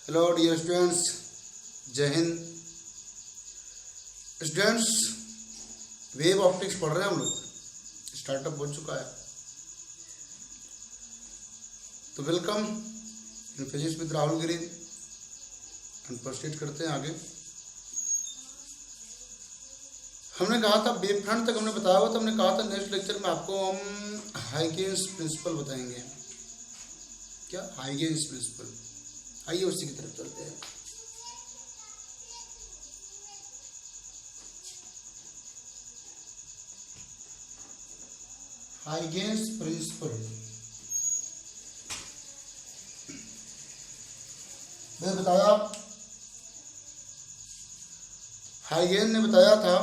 Hello dear students, जय Hind. Students, wave optics पढ़ रहे हैं हम लोग। स्टार्टअप हो चुका है तो welcome in physics with Rahul Giri. हम प्रोसीड करते हैं आगे। हमने कहा था वेव फ्रंट तक हमने बताया हुआ था। हमने कहा था नेक्स्ट लेक्चर में आपको हम हाइगेन्स प्रिंसिपल बताएंगे। क्या हाइगेन्स प्रिंसिपल? आइए उसी की तरफ चलते हैं। हाइगेन्स प्रिंसिपल मैंने बताया, हाइगेन ने बताया था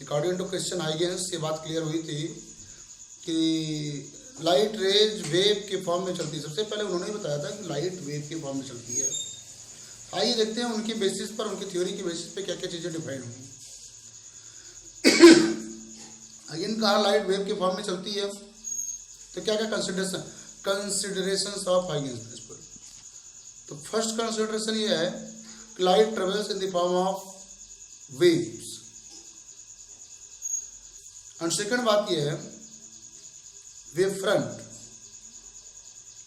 अकॉर्डिंग टू क्वेश्चन हाइगेन्स ये बात क्लियर हुई थी कि लाइट रेज वेव के फॉर्म में चलती है। सबसे पहले उन्होंने बताया था कि लाइट वेव के फॉर्म में चलती है। आइए देखते हैं उनकी बेसिस पर, उनकी थ्योरी की बेसिस पे क्या क्या चीज़ें डिफाइन हुई। अगेन कहा लाइट वेव के फॉर्म में चलती है तो क्या क्या कंसिडरेशंस ऑफ हाइगेन्स प्रिंसिपल। तो फर्स्ट कंसिडरेशन ये है कि light travels in the form of waves. And second बात ये है wave front,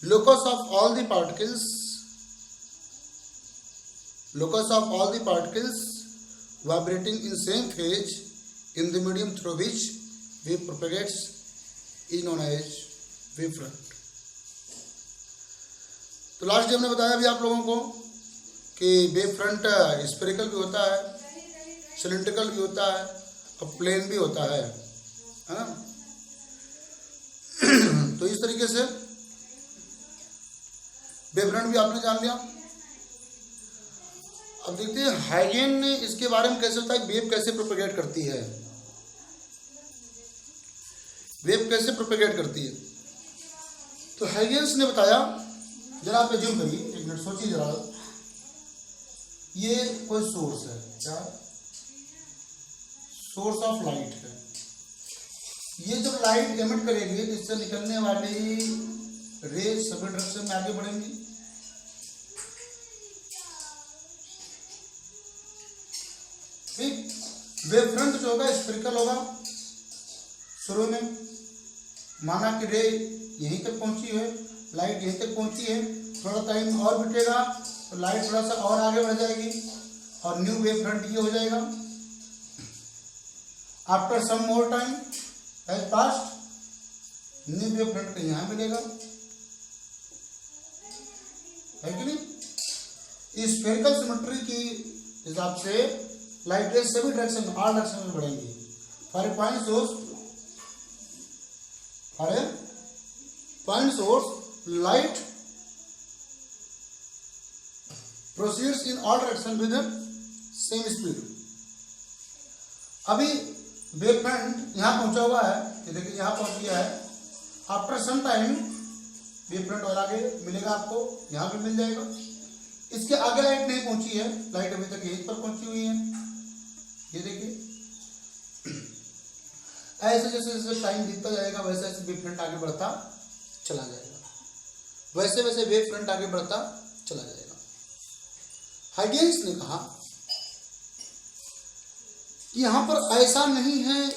locus of all the particles vibrating in same phase in the medium through which wave propagates is known as wave front। तो last हमने बताया भी आप लोगों को कि वेव फ्रंट स्फेरिकल भी होता है, सिलिंड्रिकल भी होता है और प्लेन भी होता है ना। तो इस तरीके से वेव फ्रंट भी आपने जान लिया। अब देखते हैं हाइगेन ने इसके बारे में कैसे बताया, वेव कैसे प्रोपेगेट करती है। वेव कैसे प्रोपेगेट करती है तो हाइगेन्स ने बताया, जरा आप एज्यूम करिए, एक मिनट सोचिए जरा। ये कोई सोर्स है, क्या सोर्स ऑफ लाइट है। ये जब लाइट एमिट करेगी तो इससे निकलने वाली रेज सभी डायरेक्शन में आगे बढ़ेंगी। ठीक, वेव फ्रंट जो होगा स्फेरिकल होगा। शुरू में माना कि रे यहीं तक पहुंची है, लाइट यहीं तक पहुंची है, थोड़ा टाइम और बीतेगा तो लाइट थोड़ा सा और आगे बढ़ जाएगी और न्यू वेव फ्रंट ये हो जाएगा। After some more time as past new wave front कहीं यहां मिलेगा, है कि नहीं। स्फेरिकल सिमेट्री की हिसाब से लाइट रेज सभी डायरेक्शन में, ऑल डायरेक्शन में बढ़ेंगी। For a point source light proceeds in all direction with same speed. अभी वेव फ्रंट यहाँ पहुंचा हुआ है, ये देखिए यहाँ पहुंच गया है। After some time wave front और आगे मिलेगा आपको, यहाँ पे मिल जाएगा। इसके आगे लाइट नहीं पहुंची है, लाइट अभी तक यहीं पर पहुंची हुई है। ये देखिए ऐसे जैसे जैसे टाइम बीतता जाएगा वैसे वैसे वेव फ्रंट आगे बढ़ता चला जाएगा, वैसे वैसे वेव फ्रंट आगे बढ़ता चला जाएगा। हाइगेन्स ने कहा कि यहां पर ऐसा नहीं है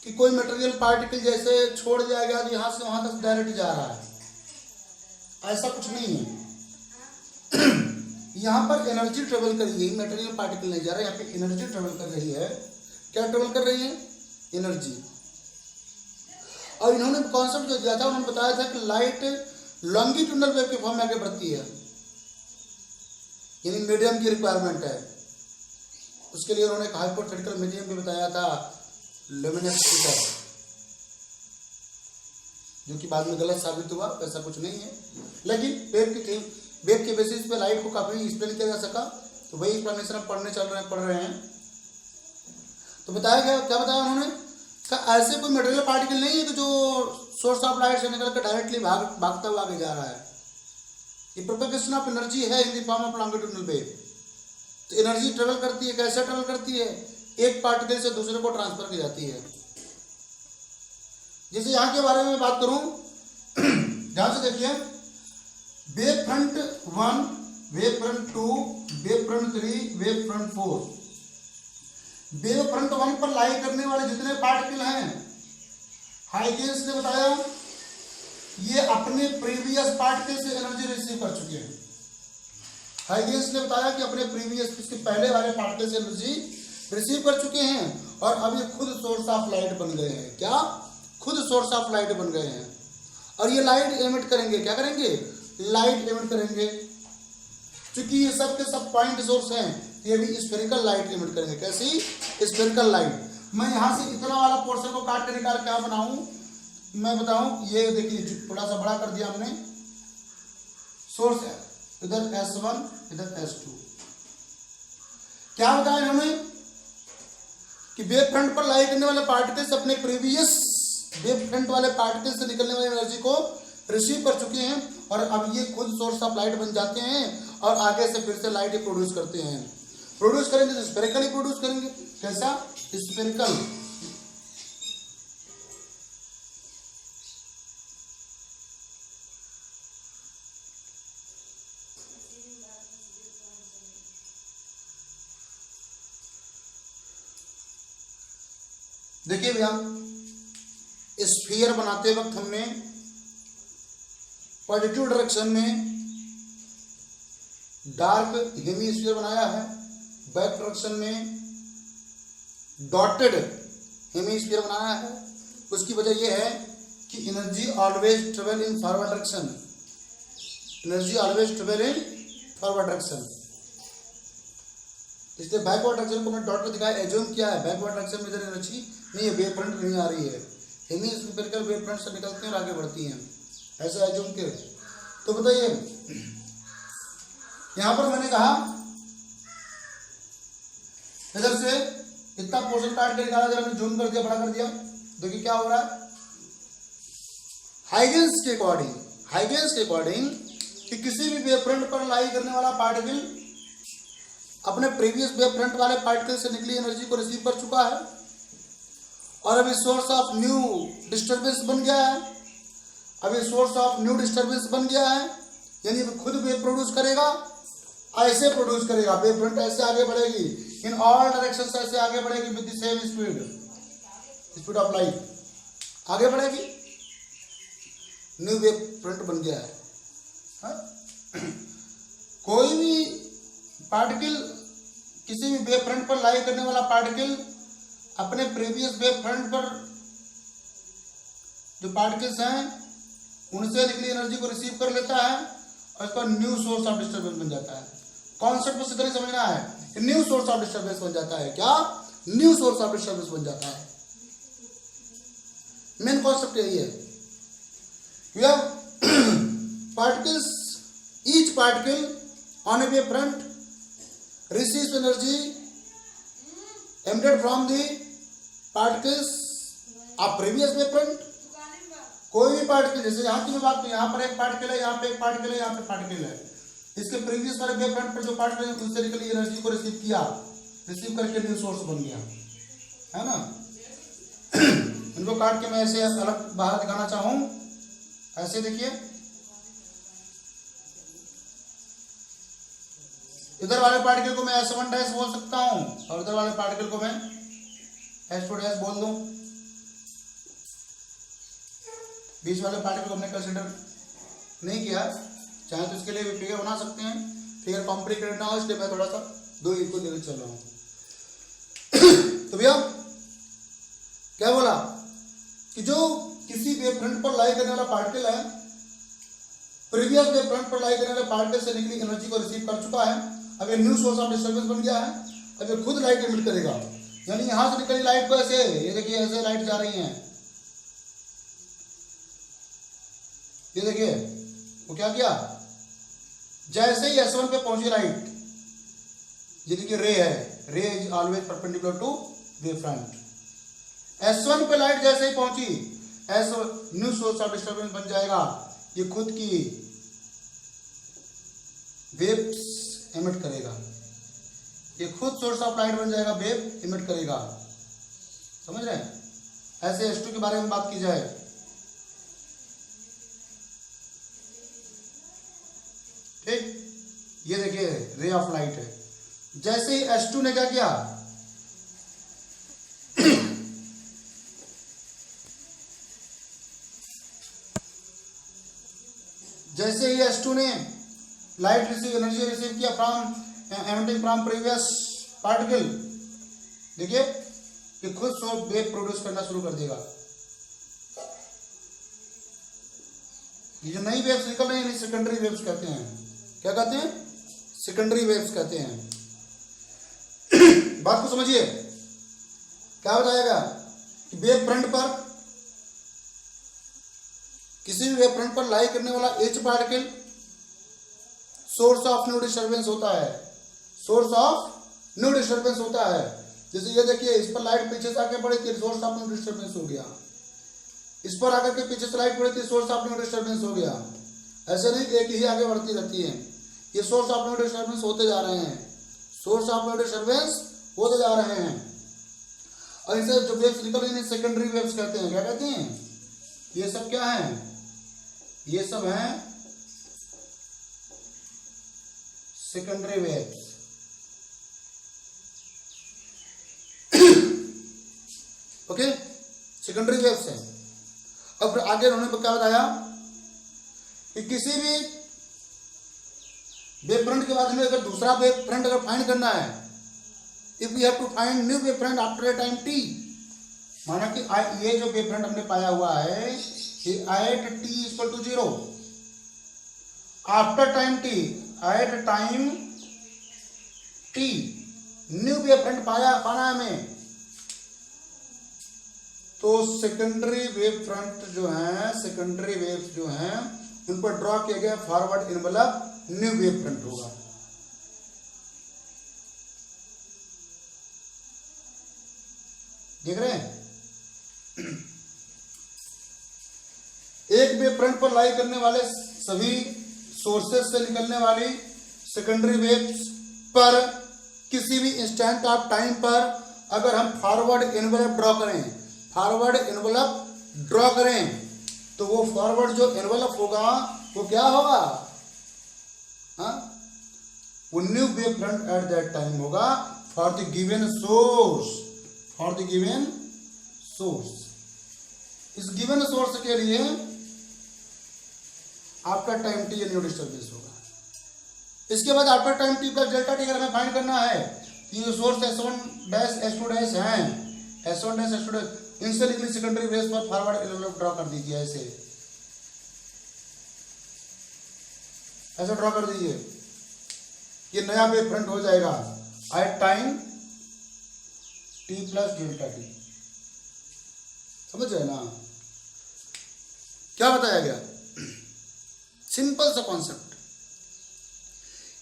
कि कोई मटेरियल पार्टिकल जैसे छोड़ जाएगा तो यहां से वहां तक डायरेक्ट जा रहा है, ऐसा कुछ नहीं है। यहां पर एनर्जी ट्रेवल कर रही है, मटेरियल पार्टिकल नहीं जा रहा है, यहाँ पे एनर्जी ट्रेवल कर रही है। क्या ट्रेवल कर रही है? एनर्जी। और इन्होंने कॉन्सेप्ट जो दिया था, उन्होंने बताया था कि लाइट लॉन्गिट्यूडनल वेव के फॉर्म में आगे बढ़ती है, यानी मीडियम की रिक्वायरमेंट है। उसके लिए उन्होंने एक हाइपोथेटिकल मीडियम भी बताया था, लुमिनस ईथर, जो कि बाद में गलत साबित हुआ, ऐसा कुछ नहीं है। लेकिन वेव के बेसिस पे लाइट को काफी एक्सप्लेन किया जा सका, तो वही एक्सप्लेनेशन हम पढ़ रहे हैं। तो बताया गया, क्या बताया उन्होंने, ऐसे कोई मटेरियल पार्टिकल नहीं है कि जो सोर्स ऑफ लाइट से निकल कर डायरेक्टली भागता हुआ आगे जा रहा है। ये प्रोपेगेशन ऑफ एनर्जी है in the form of longitudinal wave. तो एनर्जी ट्रेवल करती है, कैसे ट्रेवल करती है? एक पार्टिकल से दूसरे को ट्रांसफर की जाती है। जैसे यहाँ के बारे में बात करूं, ध्यान से देखिए, wave front 1, wave front 2, wave front 3, wave front 4। Wave front 1 पर लाई करने वाले जितने पार्टिकल हैं, हाइगेंस ने बताया ये अपने प्रीवियस पार्टिकल से एनर्जी रिसीव कर चुके हैं। हाइगेंस ने बताया कि अपने प्रीवियस, इसके पहले वाले पार्टिकल से एनर्जी रिसीव कर चुके हैं और अब ये खुद सोर्स ऑफ लाइट बन गए हैं। क्या? खुद सोर्स ऑफ लाइट बन गए हैं और ये लाइट एमिट करेंगे। क्या करेंगे? लाइट एमिट करेंगे। क्योंकि ये सब के सब पॉइंट सोर्स हैं, ये भी स्फेरिकल लाइट एमिट करेंगे। कैसी? Spherical light. मैं यहां से इतना वाला पोर्शन को काट के निकाल क्या बनाऊं, मैं बताऊं। ये देखिए थोड़ा सा बड़ा कर दिया हमने। सोर्स है इधर S1, इधर S2। क्या बताया हमें कि वेव फ्रंट पर लाई करने वाले पार्टिकल्स अपने प्रीवियस वेव फ्रंट वाले पार्टिकल से निकलने वाली एनर्जी को रिसीव कर चुके हैं और अब ये खुद सोर्स ऑफ लाइट बन जाते हैं और आगे से फिर से लाइट प्रोड्यूस करते हैं। प्रोड्यूस करेंगे तो स्फेरिकली प्रोड्यूस करेंगे। कैसा? स्फेरिकल। देखिए भैया, स्फीयर बनाते वक्त हमने पॉजिटिव डायरेक्शन में डार्क हेमीस्फीयर बनाया है, बैक डायरेक्शन में डॉटेड हेमीस्फीयर बनाया है। उसकी वजह यह है कि energy always travel in forward direction. Energy always travel in forward direction, इसलिए बैकवर्ड डायरेक्शन को मैंने डॉट पर दिखाया, एज्यूम किया है बैकवर्ड डायरेक्शन में इधर एनर्जी नहीं है, वेव फ्रंट नहीं आ रही है। हेमीस्फीरिकल वेव फ्रंट से निकलती हैं और आगे बढ़ती हैं, ऐसा एज्यूम के। तो बताइए यहां पर मैंने कहा इधर से इतना पोर्शन काट के निकाला, जरा जूम कर दिया, बड़ा कर दिया। देखिए क्या हो रहा है। हाइगेंस के अकॉर्डिंग कि किसी भी वेव फ्रंट पर लाई करने वाला पार्टिकल अपने प्रीवियस वेव फ्रंट वाले पार्टिकल से निकली एनर्जी को रिसीव कर चुका है और अभी सोर्स ऑफ न्यू डिस्टर्बेंस बन गया है। अभी सोर्स ऑफ न्यू डिस्टर्बेंस बन गया है, यानी खुद वेव प्रोड्यूस करेगा, ऐसे प्रोड्यूस करेगा। वेव फ्रंट ऐसे आगे बढ़ेगी, इन ऑल डायरेक्शंस ऐसे आगे बढ़ेगी with the same speed of light आगे बढ़ेगी। न्यू वेव फ्रंट बन गया है। कोई भी पार्टिकल, किसी भी वेव फ्रंट पर लाई करने वाला पार्टिकल अपने प्रीवियस वेव फ्रंट पर जो पार्टिकल्स हैं उनसे निकली एनर्जी को रिसीव कर लेता है और इसका न्यू सोर्स ऑफ डिस्टर्बेंस बन जाता है। कॉन्सेप्ट को सीधे समझना है, न्यू सोर्स ऑफ डिस्टर्बेंस बन जाता है। क्या? न्यू सोर्स ऑफ डिस्टर्बेंस बन जाता है। मेन कॉन्सेप्ट यही है। You have particles, each particle on a wave front receives energy emitted from the particles of previous wave front। कोई भी पार्टिकल, जैसे यहाँ की मैं बात करूँ, यहाँ पर एक पार्टिकल है, यहाँ पे एक पार्टिकल है, यहाँ पे पार्टिकल है, इसके प्रीवियस वाले वेव फ्रंट पर जो पार्टिकल है उनसे निकली एनर्जी को रिसीव किया, रिसीव करके न्यू सोर्स बन गया, है ना। इनको काट के मैं ऐसे अलग बाहर दिखाना चाहूँ, ऐसे देखिए। इधर वाले पार्टिकल को मैं S1 डैश बोल सकता हूं और इधर वाले पार्टिकल को मैं S2 डैश बोल दूं। बीच वाले पार्टिकल को हमने कंसीडर नहीं किया, चाहे तो इसके लिए भी फिगर बना सकते हैं, फिगर कॉम्प्लिकेटेड ना हो इसलिए मैं थोड़ा सा दो इनको लेकर चल रहा हूं। तो भैया क्या बोला कि जो किसी वेव फ्रंट पर लाई करने वाला पार्टिकल है, प्रीवियस वेव फ्रंट पर लाई करने वाले पार्टिकल से निकली एनर्जी को रिसीव कर चुका है, अब ये न्यू सोर्स ऑफ डिस्टर्बेंस बन गया है, अब ये खुद लाइट एमिट करेगा। यानी यहां से निकली लाइट को ऐसे, ये देखिए ऐसे लाइट जा रही हैं, ये देखिए वो क्या किया, जैसे ही S1 पे पहुंची लाइट, ये देखिए रे है, ray is always perpendicular to wave front. S1 पे लाइट जैसे ही पहुंची, ऐसा न्यू सोर्स ऑफ डिस्टर्बेंस बन जाएगा, ये खुद की वेव्स एमिट करेगा, ये खुद सोर्स ऑफ लाइट बन जाएगा, वेव एमिट करेगा। समझ रहे हैं? ऐसे S2 के बारे में बात की जाए ठीक, ये देखिए रे ऑफ लाइट है। जैसे ही H2 ने क्या किया, जैसे ही H2 ने लाइट एनर्जी रिसीव किया from emitting from previous particle, देखिए कि खुद वेव प्रोड्यूस करना शुरू कर देगा। ये जो नई वेव्स निकल रही है सेकेंडरी वेव्स कहते हैं। क्या कहते हैं? सेकेंडरी वेव्स कहते हैं। बात को समझिए, क्या बताएगा कि वेव फ्रंट पर, किसी भी वेव फ्रंट पर लाई करने वाला H particle source of new disturbance होता है। सोर्स ऑफ न्यू डिस्टर्बेंस होता है। जैसे ये देखिए, इस पर लाइट पीछे से आके पड़ी थी, सोर्स ऑफ न्यू डिस्टर्बेंस हो गया। इस पर आकर के पीछे से लाइट पड़ी थी, सोर्स ऑफ न्यू डिस्टर्बेंस हो गया। ऐसे नहीं एक ही आगे बढ़ती रहती है, ये सोर्स ऑफ न्यू डिस्टर्बेंस होते जा रहे हैं, सोर्स ऑफ न्यू डिस्टर्बेंस होते जा रहे हैं। और इनसे जो वेव्स निकल रही है सेकेंडरी वेव्स कहते हैं। क्या कहते हैं? ये सब क्या है? ये सब हैं secondary waves. Okay, secondary waves हैं। अब आगे उन्होंने क्या बताया कि किसी भी वेव फ्रंट के बाद हमें अगर दूसरा वेव फ्रंट अगर फाइंड करना है, if we have to find new wave front after a time t, माना कि ये जो वेव फ्रंट हमने पाया हुआ है कि at t equal to 0, after time t, at time t new wave front पाना हमें, तो सेकेंडरी वेव फ्रंट जो है, सेकेंडरी वेव्स जो हैं उन पर ड्रॉ किया गया forward envelope new wave front होगा। देख रहे हैं? एक वेव फ्रंट पर लाई करने वाले सभी सोर्सेस से निकलने वाली सेकेंडरी वेव्स पर किसी भी इंस्टेंट ऑफ टाइम पर अगर हम फॉरवर्ड इनवलप ड्रॉ करें, फॉरवर्ड एनवलप ड्रॉ करें, तो वो फॉरवर्ड जो एनवलप होगा वो क्या होगा? हाँ, वो new wave front at that time होगा for the given source, for the given source. इस गिवन सोर्स के लिए after time t new disturbance होगा। इसके बाद after time t plus delta t अगर हमें फाइंड करना है, ये source S1 dash S2 dash हैं, S1 डैश S2 डैश, इनसे निकली सेकेंडरी वेव्स पर फॉरवर्ड एनवलप ड्रॉ कर दीजिए। ऐसे ड्रॉ कर दीजिए, ये नया वेव फ्रंट हो जाएगा at time t plus delta t. समझ रहे ना क्या बताया गया? सिंपल सा concept.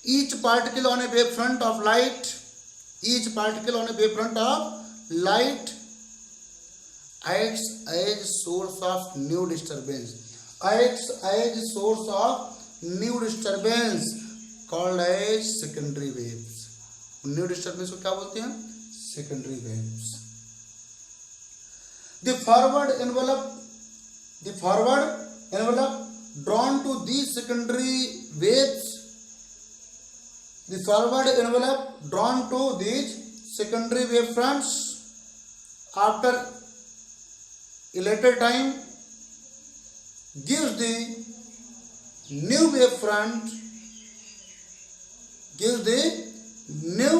Each particle on a wave front of light, each particle on a wave front of light acts as source of new disturbance, acts as source of new disturbance called as secondary waves। new disturbance को क्या बोलते हैं? secondary waves। the forward envelope drawn to these secondary waves, the forward envelope drawn to these secondary wave fronts after a later time gives the new wave front, gives the new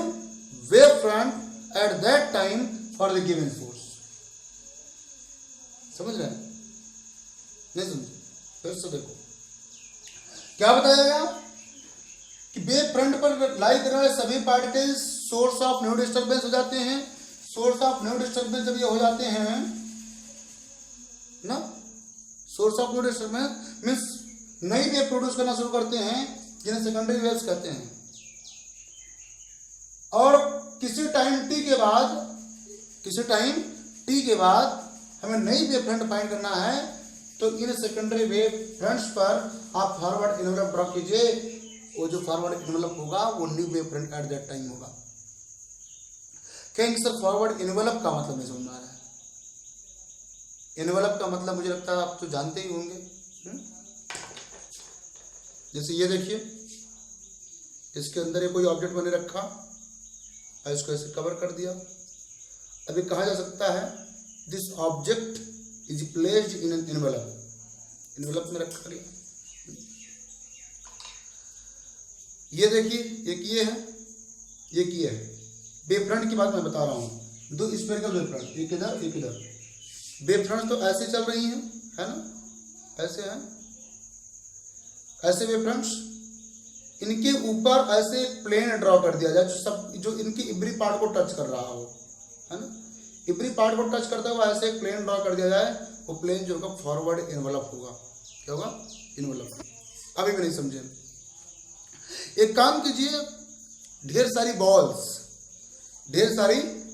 wave front at that time for the given force। समझ रहे हैं? नहीं समझे? फिर से देखो क्या बताया गया कि वेव फ्रंट पर लाई करने वाले सभी particles source of new disturbance हो जाते हैं। सोर्स ऑफ न्यू डिस्टर्बेंस जब ये हो जाते हैं ना, source of new disturbance means नई वेव प्रोड्यूस करना शुरू करते हैं, जिन्हें सेकेंडरी वेव्स कहते हैं। और किसी टाइम टी के बाद, किसी टाइम टी के बाद हमें नई वेव फ्रंट फाइंड करना है, तो इन सेकेंडरी वेव फ्रंट्स पर आप फॉरवर्ड एनवलप ड्रॉ कीजिए। वो जो फॉरवर्ड एनवलप होगा वो new wave front at that time होगा। कहेंगे सर फॉरवर्ड एनवलप का मतलब नहीं समझ में आ रहा है। एनवलप का मतलब मुझे लगता है आप तो जानते ही होंगे। जैसे ये देखिए, इसके अंदर ये कोई ऑब्जेक्ट मैंने रखा और इसको ऐसे कवर कर दिया। अभी कहा जा सकता है this object is placed in an envelope, envelope में रखा गया। ये देखिए एक ये है, एक ये है। वेव फ्रंट की बात मैं बता रहा हूँ, दो स्फेरिकल वेव फ्रंट, एक इधर एक इधर। वेव फ्रंट तो ऐसे चल रही हैं, है ना, ऐसे हैं, ऐसे वेव फ्रंट्स। इनके ऊपर ऐसे प्लेन ड्रॉ कर दिया जाए जो इनकी इब्री पार्ट को टच कर रहा हो, है ना, इब्री पार्ट को टच करता हुआ ऐसे एक प्लेन ड्रॉ कर दिया जाए। वो प्लेन जो होगा फॉरवर्ड इन्वेलप होगा। क्या होगा? इन्वेलप। अभी भी नहीं समझे? एक काम कीजिए, ढेर सारी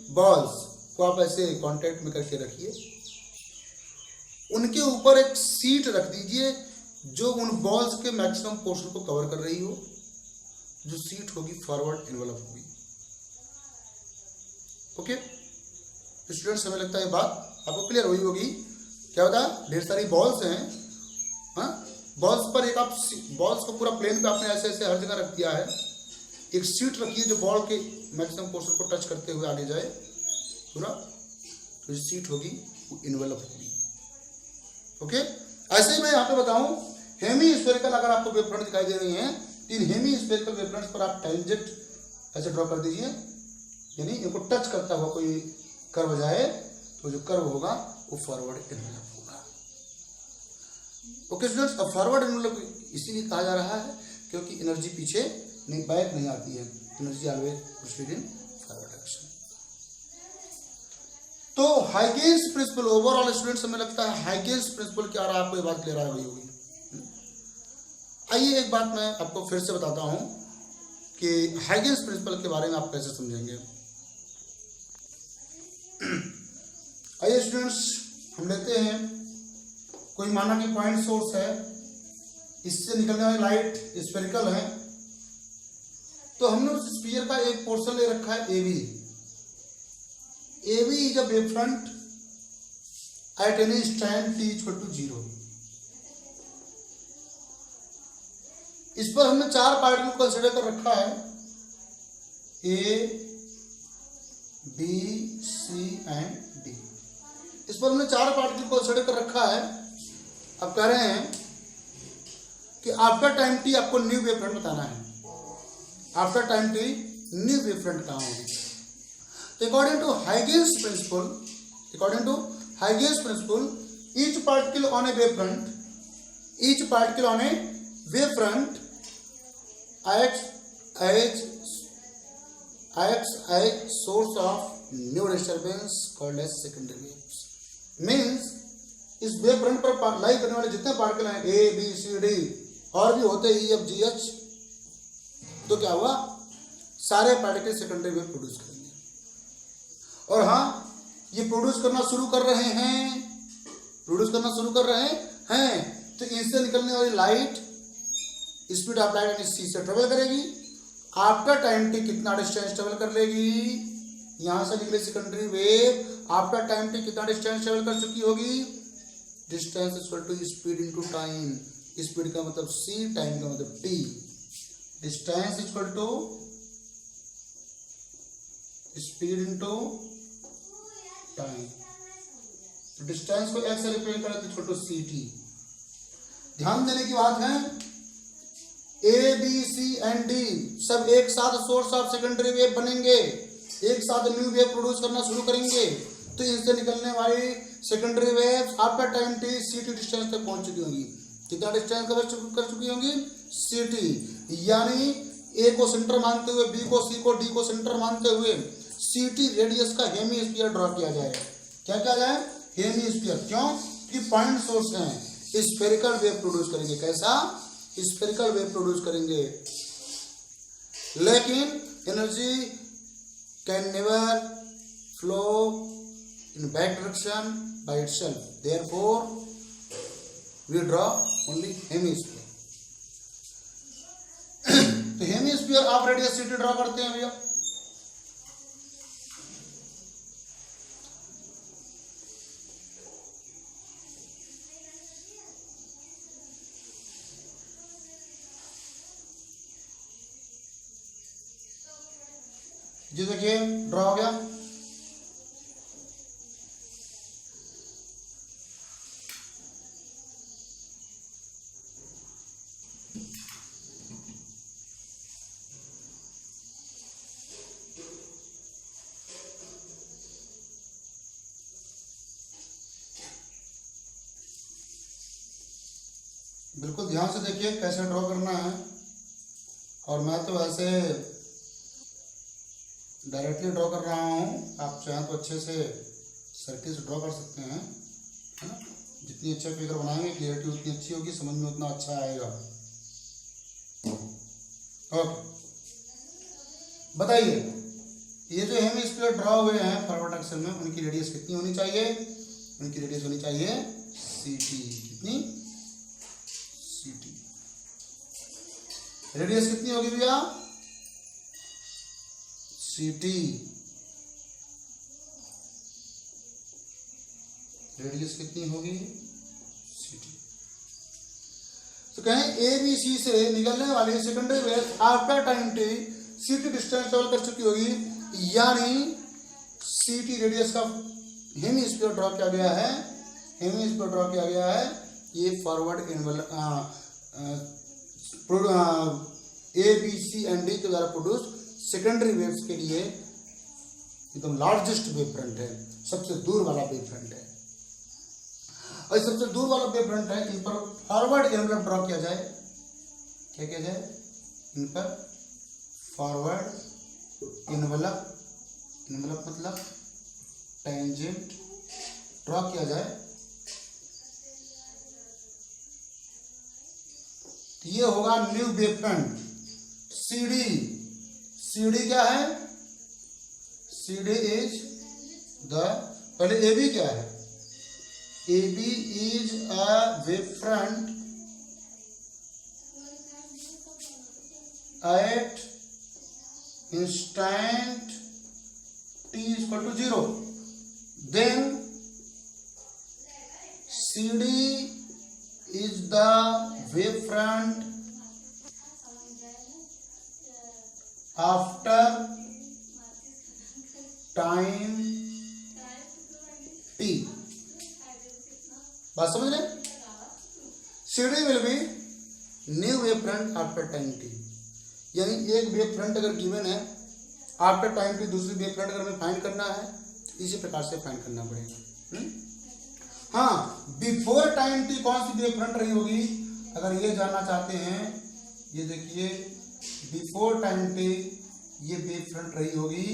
बॉल्स को आप ऐसे कांटेक्ट में करके रखिए। उनके ऊपर एक सीट रख दीजिए जो उन बॉल्स के मैक्सिमम पोर्शन को कवर कर रही हो। जो सीट होगी फॉरवर्ड इन्वेलप होगी। ओके स्टूडेंट्स, हमें लगता है बात आपको क्लियर हुई होगी। क्या होता है? ढेर सारी बॉल्स हैं, हाँ, बॉल्स पर एक आप बॉल्स को पूरा प्लेन पे आपने ऐसे ऐसे हर जगह रख दिया है। एक सीट रखिए जो बॉल के मैक्सिमम पोर्शन को टच करते हुए आगे जाए पूरा, तो जो सीट होगी वो इन्वेलप होगी। ओके ऐसे ही मैं यहाँ पे बताऊं, हेमी स्फेरिकल अगर आपको वेव फ्रंट दिखाई दे रही हैं, इन हेमी स्फेरिकल वेव फ्रंट्स पर आप टेंजेंट ऐसे ड्रॉ कर दीजिए, यानी इनको टच करता हुआ कोई कर्व जाए तो जो कर्व होगा वो फॉरवर्ड इन्वेलप होगा। ओके स्टूडेंट्स, अब फॉरवर्ड इन्वेलप इसीलिए कहा जा रहा है क्योंकि एनर्जी पीछे नहीं, बैक नहीं आती है, energy always proceed in forward direction. तो हाइगेन्स प्रिंसिपल ओवरऑल स्टूडेंट्स, हमें लगता है हाइगेन्स प्रिंसिपल क्या रहा, आपको ये बात क्लियर आ गई होगी। आइए एक बात मैं आपको फिर से बताता हूं कि हाइगेन्स प्रिंसिपल के बारे में आप कैसे समझेंगे। आइए स्टूडेंट्स, हम लेते हैं कोई माना कि पॉइंट सोर्स है, इससे निकलने वाली लाइट स्फेरिकल है, तो हमने उस स्फीयर का एक पोर्शन ले रखा है AB। AB is a wave front at any time t equal to 0। इस पर हमने 4 पार्टिकल को कंसिडर कर रखा है, A, B, C and D। इस पर हमने 4 पार्टिकल को कंसिडर कर रखा है। अब कह रहे हैं कि आफ्टर टाइम t आपको न्यू वेव फ्रंट बताना है। After time t new wave front कहां होगी? तो according to Huygens principle, each particle on a wave front acts as source of new disturbance called as secondary waves। Means इस wave front पर लाई करने वाले जितने पार्टिकल हैं A, B, C, D और भी होते E, F, G, H, तो क्या हुआ, सारे पार्टिकल सेकेंडरी वेव प्रोड्यूस करेंगे। और हाँ, ये प्रोड्यूस करना शुरू कर रहे हैं, तो इनसे निकलने वाली लाइट, स्पीड ऑफ लाइट यानी C से ट्रेवल करेगी। आफ्टर टाइम t कितना डिस्टेंस ट्रेवल कर लेगी? यहां से निकले secondary wave after time t कितना डिस्टेंस ट्रेवल कर चुकी होगी? Distance equal to speed into time. Speed का मतलब c, टाइम का मतलब t। Distance equal to speed into time. तो डिस्टेंस को x से रिप्रेजेंट करें तो इक्वल टू ct। ध्यान देने की बात है, A, B, C and D सब एक साथ सोर्स ऑफ सेकेंडरी वेव बनेंगे, एक साथ न्यू वेव प्रोड्यूस करना शुरू करेंगे। तो इनसे निकलने वाली secondary wave after time t ct distance तक पहुंच चुकी होंगी। कितना डिस्टेंस कवर कर चुकी होंगी? ct। यानी A को सेंटर मानते हुए, B को, C को, D को सेंटर मानते हुए ct रेडियस का हेमीस्फीयर ड्रॉ किया जाए। क्या किया जाए? हेमीस्फीयर। क्यों? कि पॉइंट सोर्स हैं, स्फेरिकल वेव प्रोड्यूस करेंगे। कैसा? स्फेरिकल वेव प्रोड्यूस करेंगे। लेकिन energy can never flow in back direction by itself, therefore we draw only hemisphere. तो हेमीस्फीयर आप रेडियस ct ड्रॉ करते हैं भैया। जी देखिए ड्रॉ हो गया। बिल्कुल ध्यान से देखिए कैसे ड्रॉ करना है। और मैं तो ऐसे डायरेक्टली ड्रॉ कर रहा हूँ, आप चाहें तो अच्छे से सर्किल से ड्रॉ कर सकते हैं, है ना। जितनी अच्छा फिगर बनाएंगे क्लियरिटी उतनी अच्छी होगी, समझ में उतना अच्छा आएगा। ओके बताइए, ये जो हेमिस्फीयर ड्रॉ हुए हैं फॉरवर्ड एक्शन में, उनकी रेडियस कितनी होनी चाहिए? उनकी रेडियस होनी चाहिए ct। कितनी? ct। रेडियस कितनी होगी भैया? ct। रेडियस कितनी होगी? ct। तो कहें ए बी सी से निकलने वाली secondary wave after time t ct distance travel कर चुकी होगी, यानी ct रेडियस का हेमिस्फीयर ड्रॉ किया गया है। हेमिस्फीयर ड्रॉ किया गया है। ये forward A B C and D के द्वारा प्रोड्यूस सेकेंडरी वेव्स के लिए एकदम लार्जेस्ट वेव फ्रंट है, सबसे दूर वाला वेव फ्रंट है। और सबसे दूर वाला वेव फ्रंट है, इन पर फॉरवर्ड एनवलप ड्रॉ किया जाए। क्या किया जाए? इन पर फॉरवर्ड एनवलप, एनवलप मतलब टेंजेंट ड्रॉ किया जाए। ये होगा new wave front CD। CD क्या है? CD इज द, पहले AB क्या है? AB is a wave front at instant t equal to 0। Then CD is the wave front after time t। बात समझ रहे? CD will be new wave front after time t। यानी एक wave front अगर given है after time t, दूसरी wave front अगर हमें फाइंड करना है तो इसी प्रकार से फाइंड करना पड़ेगा। हाँ, बिफोर टाइम टी कौन सी वेव फ्रंट रही होगी, अगर ये जानना चाहते हैं, ये देखिए बिफोर टाइम टी ये वेव फ्रंट रही होगी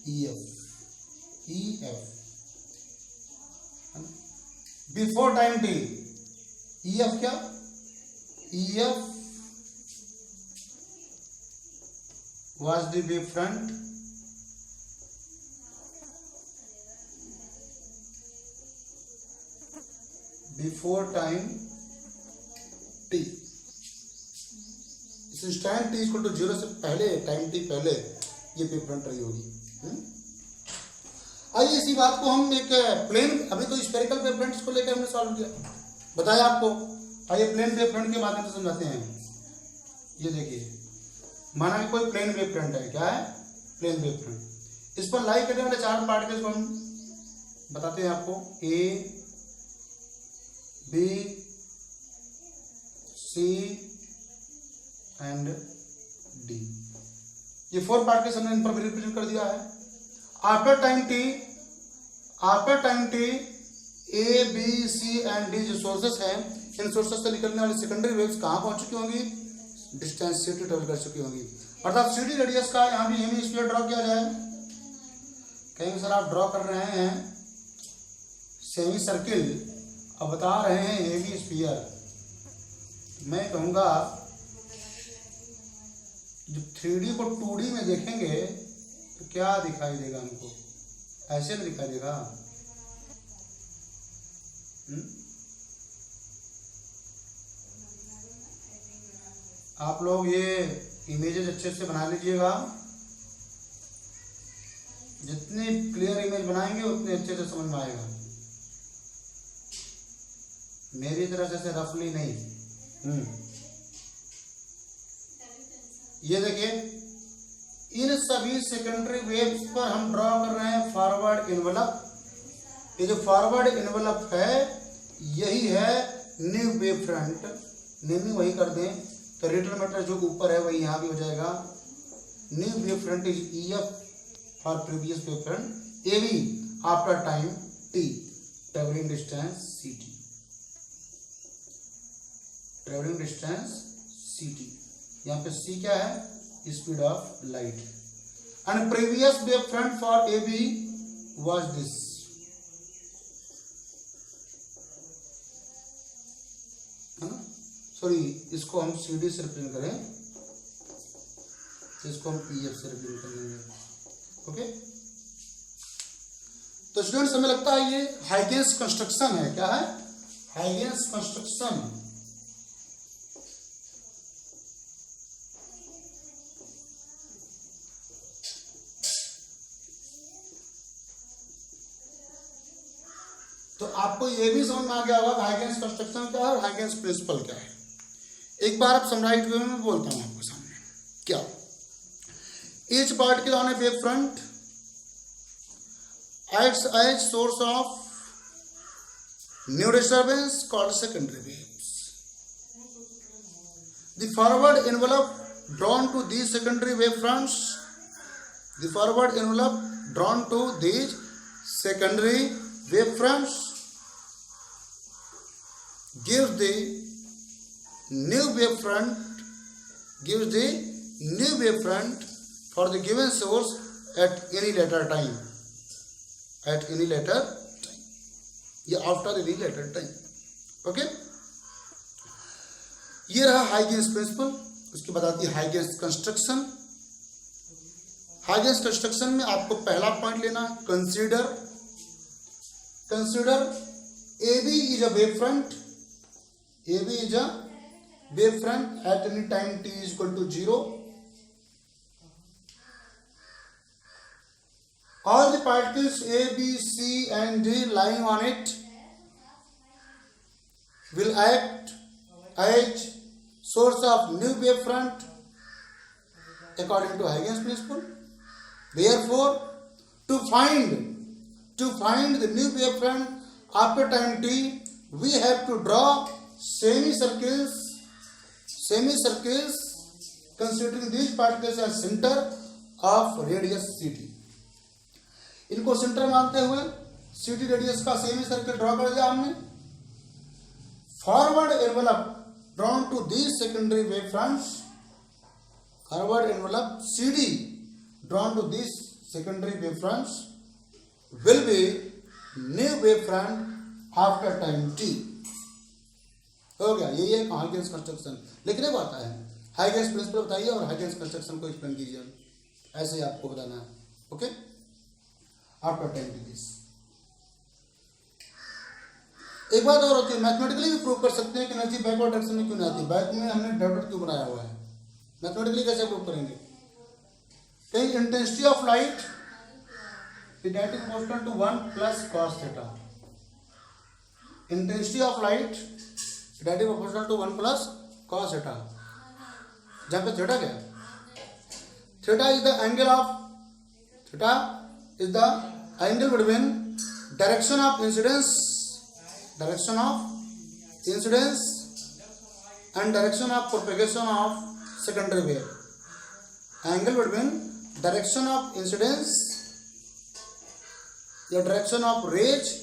EF। Before time T EF क्या? EF was the wave front before time T. इस इंस्टेंट t इक्वल टू 0 से पहले, टाइम t पहले ये वेव फ्रंट रही होगी। आइए इसी बात को हम एक प्लेन, अभी तो स्फेरिकल वेव फ्रंट्स को लेकर हमने सॉल्व किया, बताया आपको। आइए प्लेन वेव फ्रंट के माध्यम से समझाते हैं। ये देखिए, माना कि कोई प्लेन वेव फ्रंट है। क्या है? Plane wave front. इस पर लाई करने वाले 4 पार्टिकल्स को हम बताते हैं आपको, A B C and D। ये 4 पार्टिकल्स हमने इन पर रिप्रेजेंट कर दिया है। After time T A B C and D जो सोर्सेस हैं, इन सोर्सेस से निकलने वाली सेकेंडरी वेव्स कहाँ पहुंच चुकी होंगी? डिस्टेंस ct ट्रेवल कर चुकी होंगी। अर्थात CD रेडियस का यहाँ भी हेमिस्फीयर ड्रॉ किया जाए। कहीं सर आप ड्रॉ कर रहे हैं सेमी सर्किल, अब बता रहे हैं हेमिस्फीयर। मैं कहूँगा जब 3D को 2D में देखेंगे तो क्या दिखाई देगा हमको? ऐसे में दिखाई देगा। आप लोग ये इमेजेस अच्छे से बना लीजिएगा। जितनी क्लियर इमेज बनाएंगे उतने अच्छे से समझ में आएगा। मेरी तरह से रफली नहीं। ये देखिए इन सभी सेकेंडरी वेव्स पर हम ड्रॉ कर रहे हैं फॉरवर्ड एनवलप। ये जो फॉरवर्ड एनवलप है यही है न्यू वेव फ्रंट। नेम वही कर दें तो रिटर्न मैटर जो ऊपर है वही यहाँ भी हो जाएगा। New wave front is EF for previous wave front, AB after time T, travelling distance CT, travelling distance CT। यहाँ पे C क्या है? Speed of light. And previous wave front for AB was this. है ना? Sorry, इसको हम CD से represent करें, इसको हम PF से रिप्रेजेंट कर लेंगे। ओके, तो स्टूडेंट्स हमें लगता है ये हाइगेंस कंस्ट्रक्शन है। क्या है? Huygens construction. तो आपको ये भी समझ में आ गया होगा हाइगेंस कंस्ट्रक्शन क्या है और हाइगेंस प्रिंसिपल क्या है। एक बार आप समराइज वे में बोलता हूं आपके सामने। क्या? Each particle on a wave front acts as source of new disturbance called secondary waves. The forward envelope drawn to these secondary wave fronts, the forward envelope drawn to these secondary wave fronts gives the new wave front for the given source at any later time, या after any later time. Okay, ये रहा Huygens principal. उसके बाद आती है Huygens construction. Huygens construction में आपको पहला पॉइंट लेना, consider AB is a wave front, AB is a wave front at any time t is equal to 0. All the particles A, B, C and D lying on it will act as source of new wave front according to Huygens principle. Therefore, to find the new wave front after time t, we have to draw semicircles considering these particles as center of radius CT. इनको center मानते हुए CT radius का semi circle draw कर दिया हमने। Forward envelope drawn to these secondary wave fronts, forward envelope CD drawn to these secondary wave fronts will be new wave front after time t। हो गया, यही है हाइगेंस कंस्ट्रक्शन। लिखने को आता है, हाइगेंस प्रिंसिपल बताइए और हाइगेंस कंस्ट्रक्शन को एक्सप्लेन कीजिए। ऐसे ही आपको बताना है। Okay, after time T this. एक बात और होती है, मैथमेटिकली भी प्रूव कर सकते हैं कि एनर्जी बैकवर्ड डायरेक्शन में क्यों नहीं आती। बैक में हमने डॉट क्यों बनाया हुआ है, मैथमेटिकली कैसे प्रूव करेंगे? कहीं intensity of light that is proportional to 1 plus cos theta. Intensity of light that is proportional to 1 plus cos theta. जहां पे थीटा क्या? Theta is the angle of, theta is the angle between direction of incidence and direction of propagation of secondary wave. Angle between direction of incidence या direction of rays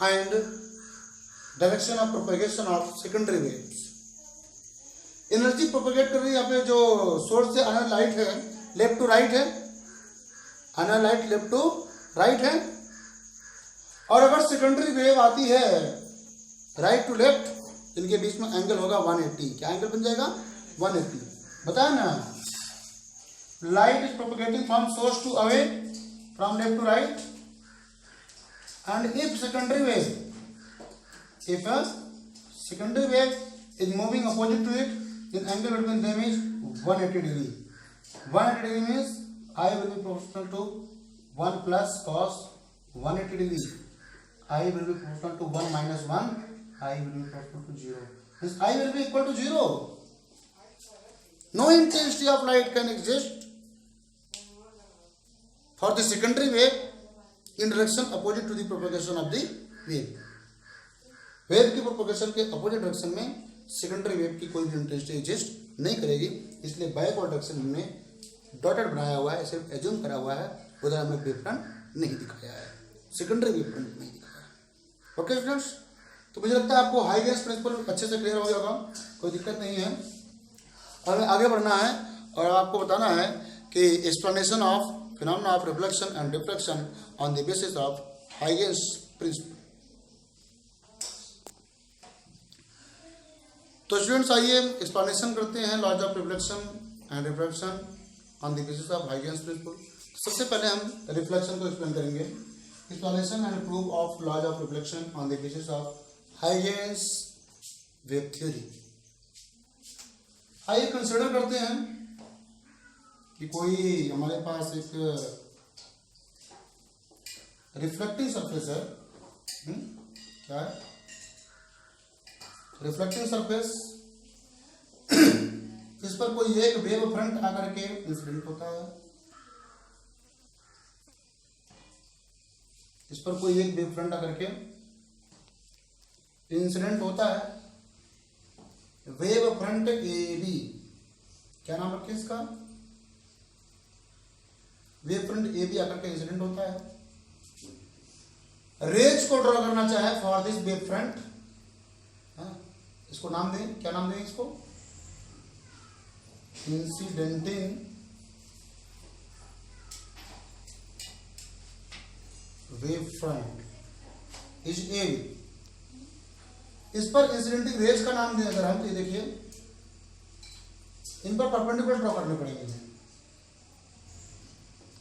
and direction of propagation of secondary waves. Energy propagate कर रही है यहाँ पे जो source से आना light है, लेफ्ट टू राइट है, आना लाइट लेफ्ट टू राइट है। और अगर सेकेंडरी वेव आती है राइट टू लेफ्ट, इनके बीच में एंगल होगा 180। क्या एंगल बन जाएगा? 180। बताया ना, light is propagating from source to away, from left to right, and if secondary wave is moving opposite to it, then angle between them is 180 degree. 180 degree means I will be proportional to 1 plus cos 180 degree. I will be proportional to 1 minus 1. I will be proportional to 0. Means I will be equal to 0. No intensity of light can exist for the secondary wave in direction opposite to the propagation of the wave. Wave की propagation के opposite direction में secondary wave की कोई भी intensity exist नहीं करेगी, इसलिए backward direction हमने डॉटेड बनाया हुआ है, सिर्फ एज्यूम करा हुआ है, उधर हमने वेव फ्रंट नहीं दिखाया है, सेकेंडरी वेव फ्रंट नहीं दिखाया है। ओके स्टूडेंट्स, तो मुझे लगता है आपको हाइगेंस प्रिंसिपल अच्छे से क्लियर हो गया होगा, कोई दिक्कत नहीं है। और हमें आगे बढ़ना है और आपको बताना है कि explanation of phenomena of reflection and deflection on the basis of Huygens principle. तो स्टूडेंट्स आइए एक्सप्लेनेशन करते हैं laws of reflection and refraction on the basis of Huygens principle. सबसे पहले हम रिफ्लेक्शन को एक्सप्लेन करेंगे। Explanation and proof of laws of reflection on the basis of Huygens wave theory. आइए कंसिडर करते हैं कि कोई हमारे पास एक रिफ्लेक्टिंग सरफेस है, क्या है रिफ्लेक्टिंग सरफेस, इस पर कोई एक वेव फ्रंट आकर के इंसिडेंट होता है, इस पर कोई एक वेव फ्रंट आकर के इंसिडेंट होता है। वेव फ्रंट ए बी, क्या नाम रखे इसका, वेव फ्रंट ए बी आकर के इंसिडेंट होता है। रेज को ड्रॉ करना चाहे फॉर दिस वेव फ्रंट, इसको नाम दें, क्या नाम दें इसको, इंसिडेंटिंग वेव फ्रंट इज ए। इस पर इंसिडेंटिंग रेज का नाम दें अगर हम, तो देखिए इन पर परपेंडिकुलर ड्रॉ करने पड़ेंगे।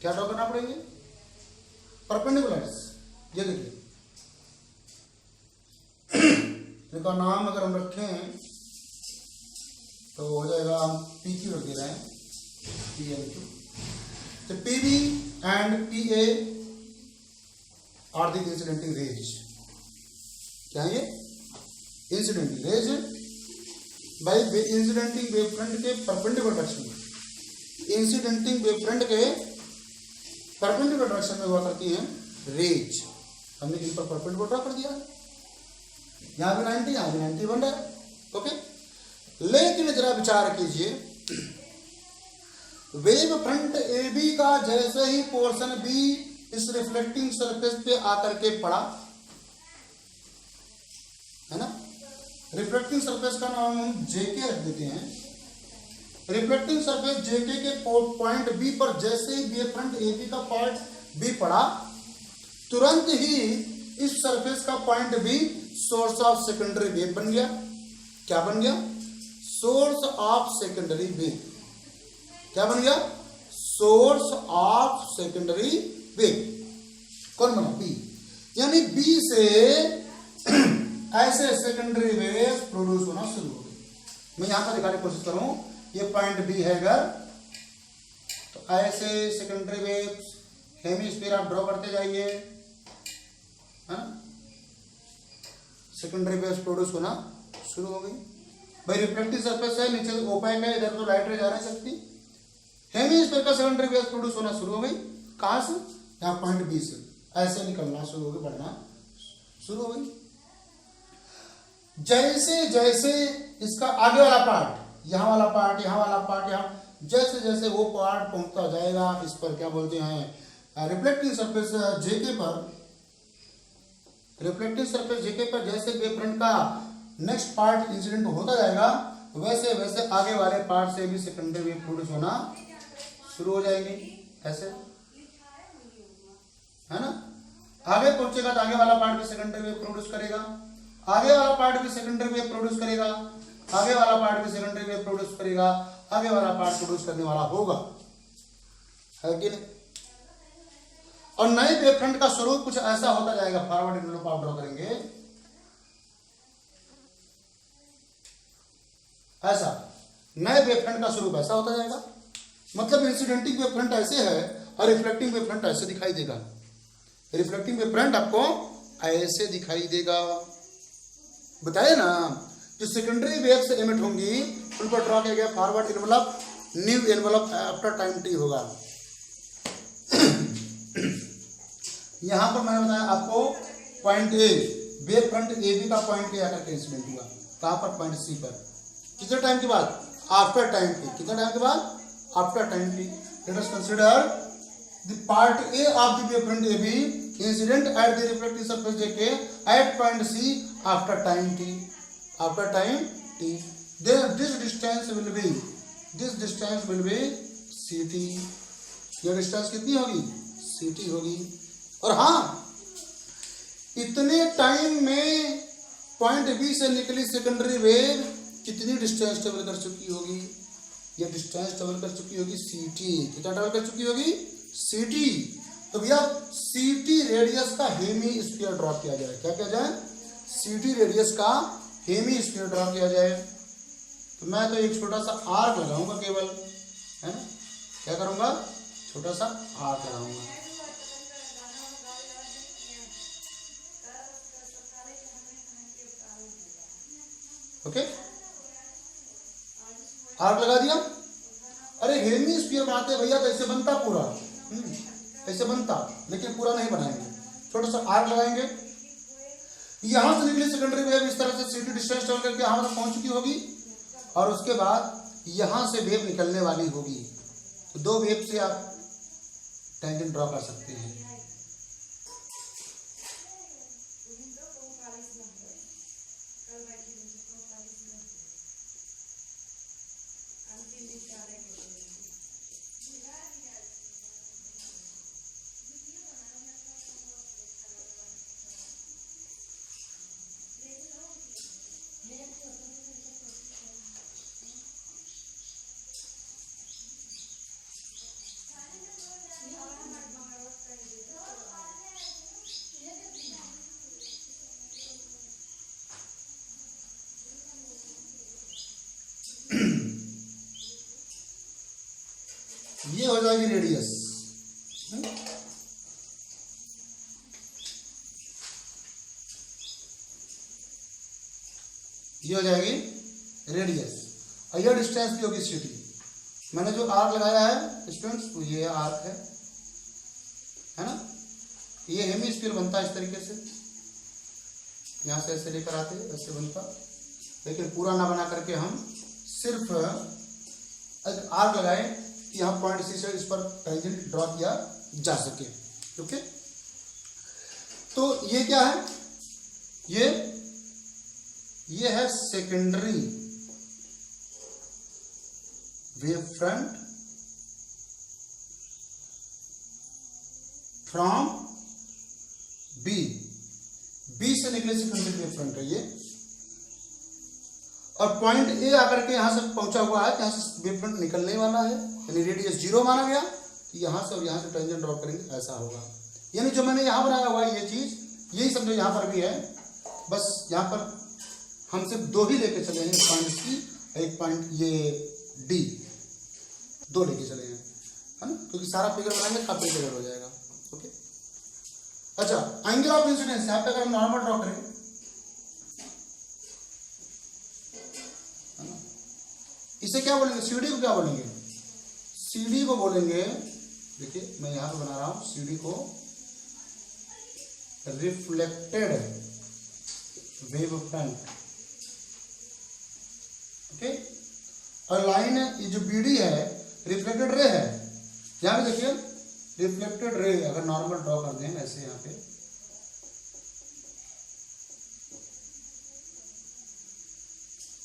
क्या ड्रॉ करना पड़ेंगे, परपेंडिकुलर्स। ये देखिए इनका नाम अगर हम रखें तो हो जाएगा, हम पी क्यू रख दे रहे हैं, पी एन क्यू। तो P B and P A are the incidenting rays. क्या है ये, incidenting rays by incidenting wave front के परपेंडिकुलर डायरेक्शन में, इंसिडेंटिंग वेव फ्रंट के परपेंडिकुलर डायरेक्शन में हुआ करती है रेज। हमने इन पर परपेंडिकुलर ड्रॉ कर दिया, यहां भी 90, यहां भी 90 बन रहा है। ओके, लेकिन जरा विचार कीजिए, वेव फ्रंट ए बी का जैसे ही पोर्शन बी इस रिफ्लेक्टिंग सरफेस पे आकर के पड़ा, है ना, रिफ्लेक्टिंग सरफेस का नाम हम जेके रख देते हैं। रिफ्लेक्टिंग सरफेस जेके के पॉइंट बी पर जैसे ही वेव फ्रंट ए बी का पार्ट बी पड़ा, तुरंत ही इस सरफेस का point be source of secondary wave बन गया। क्या बन गया, सोर्स ऑफ सेकेंडरी वेव। क्या बन गया, सोर्स ऑफ सेकेंडरी वेव। कौन बना, बी। यानी बी से ऐसे सेकेंडरी वेव प्रोड्यूस होना शुरू हो गई। मैं यहां पर दिखाने की कोशिश करूं, ये पॉइंट बी है अगर, तो ऐसे सेकेंडरी वेव हेमिस्फीयर आप ड्रॉ करते जाइए, सेकेंडरी वेव्स प्रोड्यूस होना शुरू हो गई। भाई रिफ्लेक्टिव सरफेस है, नीचे से ओपेक है, इधर तो लाइट रे जा नहीं सकती, हेमिस्फीयर का सेकेंडरी वेव्स प्रोड्यूस होना शुरू हो गई। कहां से, यहाँ पॉइंट बी से ऐसे निकलना शुरू हो गई, बढ़ना शुरू हो गई। जैसे जैसे इसका आगे वाला पार्ट, यहाँ वाला पार्ट, यहाँ वाला पार्ट, यहाँ जैसे जैसे वो पार्ट पहुंचता जाएगा, इस पर क्या बोलते हैं रिफ्लेक्टिंग सरफेस जेके पर, रिफ्लेक्टिव सरफेस जेके पर जैसे वेव फ्रंट का नेक्स्ट पार्ट इंसिडेंट होता जाएगा, वैसे वैसे आगे वाले पार्ट से भी सेकेंडरी वेव प्रोड्यूस होना शुरू हो जाएगी। ऐसे, है ना, आगे पहुंचेगा तो आगे वाला पार्ट भी सेकेंडरी वेव प्रोड्यूस करेगा, आगे वाला पार्ट भी सेकेंडरी वेव प्रोड्यूस करेगा, आगे वाला पार्ट भी सेकेंडरी वेव प्रोड्यूस करेगा, आगे वाला पार्ट प्रोड्यूस करने वाला होगा, है कि नहीं। और नए वेव फ्रंट का स्वरूप कुछ ऐसा होता जाएगा, फॉरवर्ड एनवेलप आप ड्रॉ करेंगे ऐसा, नए वेव फ्रंट का स्वरूप ऐसा होता जाएगा। मतलब इंसिडेंटिंग वेव फ्रंट ऐसे है और रिफ्लेक्टिंग वेव फ्रंट ऐसे दिखाई देगा। रिफ्लेक्टिंग वेव फ्रंट आपको ऐसे दिखाई देगा, बताए ना, जो सेकेंडरी वेव से एमिट होंगी उन पर ड्रॉ किया गया forward envelope new envelope after time t होगा। यहाँ पर मैंने बताया आपको point A, wave front A B का पॉइंट ए आकर के इंसिडेंट हुआ। कहाँ पर? पॉइंट सी पर। कितने टाइम के बाद? After time T. कितने टाइम के बाद? After time T. Let us consider the part A of the wave front A B incident at the reflective surface JK eight point C after time T. After time T this distance will B C T. यह distance कितनी होगी? C T होगी। और हाँ, इतने time में point B से निकली सेकेंडरी वेव कितनी डिस्टेंस ट्रेवल कर चुकी होगी? यह डिस्टेंस ट्रेवल कर चुकी होगी सी टी। कितना ट्रेवल कर चुकी होगी? C t. तो भैया सी टी रेडियस का हेमी स्फीयर ड्रॉ किया जाए। क्या किया जाए? सी टी रेडियस का हेमी स्फीयर ड्रॉ किया जाए। तो मैं तो एक छोटा सा आर्क लगाऊंगा केवल, है ना? क्या करूंगा? छोटा सा आर्क लगाऊंगा। ओके, आर्क लगा दिया। अरे हेमी स्फीयर बनाते भैया तो ऐसे बनता पूरा, ऐसे बनता, लेकिन पूरा नहीं बनाएंगे, छोटा सा आर्क लगाएंगे। यहां से निकली सेकेंडरी वेव इस तरह से सीटी डिस्टेंस ट्रेवल करके यहां तक पहुंच चुकी होगी, और उसके बाद यहां से वेव निकलने वाली होगी। तो दो वेव से आप टेंजेंट ड्रॉ कर सकते हैं। ये हो जाएगी रेडियस। ये हो जाएगी रेडियस, और यह डिस्टेंस भी होगी सीटी। मैंने जो आर्क लगाया है स्टूडेंट्स, तो ये आर्क है ना? ये हेमी स्फीयर बनता है इस तरीके से, यहां से ऐसे लेकर आते ऐसे बनता, लेकिन पूरा ना बना करके हम सिर्फ आर्क लगाए कि यहाँ पॉइंट सी से इस पर टेंजेंट ड्रॉ किया जा सके। ओके, तो ये क्या है? ये है secondary wave front from B से निकले सेकेंडरी वेव फ्रंट है ये, और पॉइंट ए आकर के यहां से पहुंचा हुआ है, यहां से वेव फ्रंट निकलने वाला है, यानी रेडियस 0 माना गया। तो यहां से और यहां से टेंजेंट ड्रॉ करेंगे, ऐसा होगा। यानी जो मैंने यहां बनाया हुआ है ये चीज, यही समझो यहां पर भी है, बस यहां पर हम सिर्फ दो ही लेके चले हैं, पॉइंट सी, एक पॉइंट ये डी, दो लेके चले हैं, है ना? क्योंकि सारा फिगर बनाएंगे काफी क्लियर हो जाएगा। ओके, अच्छा, एंगल ऑफ इंसिडेंस यहां पे अगर हम नॉर्मल ड्रॉ करें, इसे क्या बोलेंगे? सीडी को क्या बोलेंगे? सीडी को बोलेंगे, देखिए मैं यहां पे बना रहा हूं, सीडी को रिफ्लेक्टेड वेव फ्रंट। ओके, और लाइन ये जो बीडी है रिफ्लेक्टेड रे है। यहां पे देखिए रिफ्लेक्टेड रे अगर नॉर्मल ड्रॉ कर दें ऐसे, यहां पे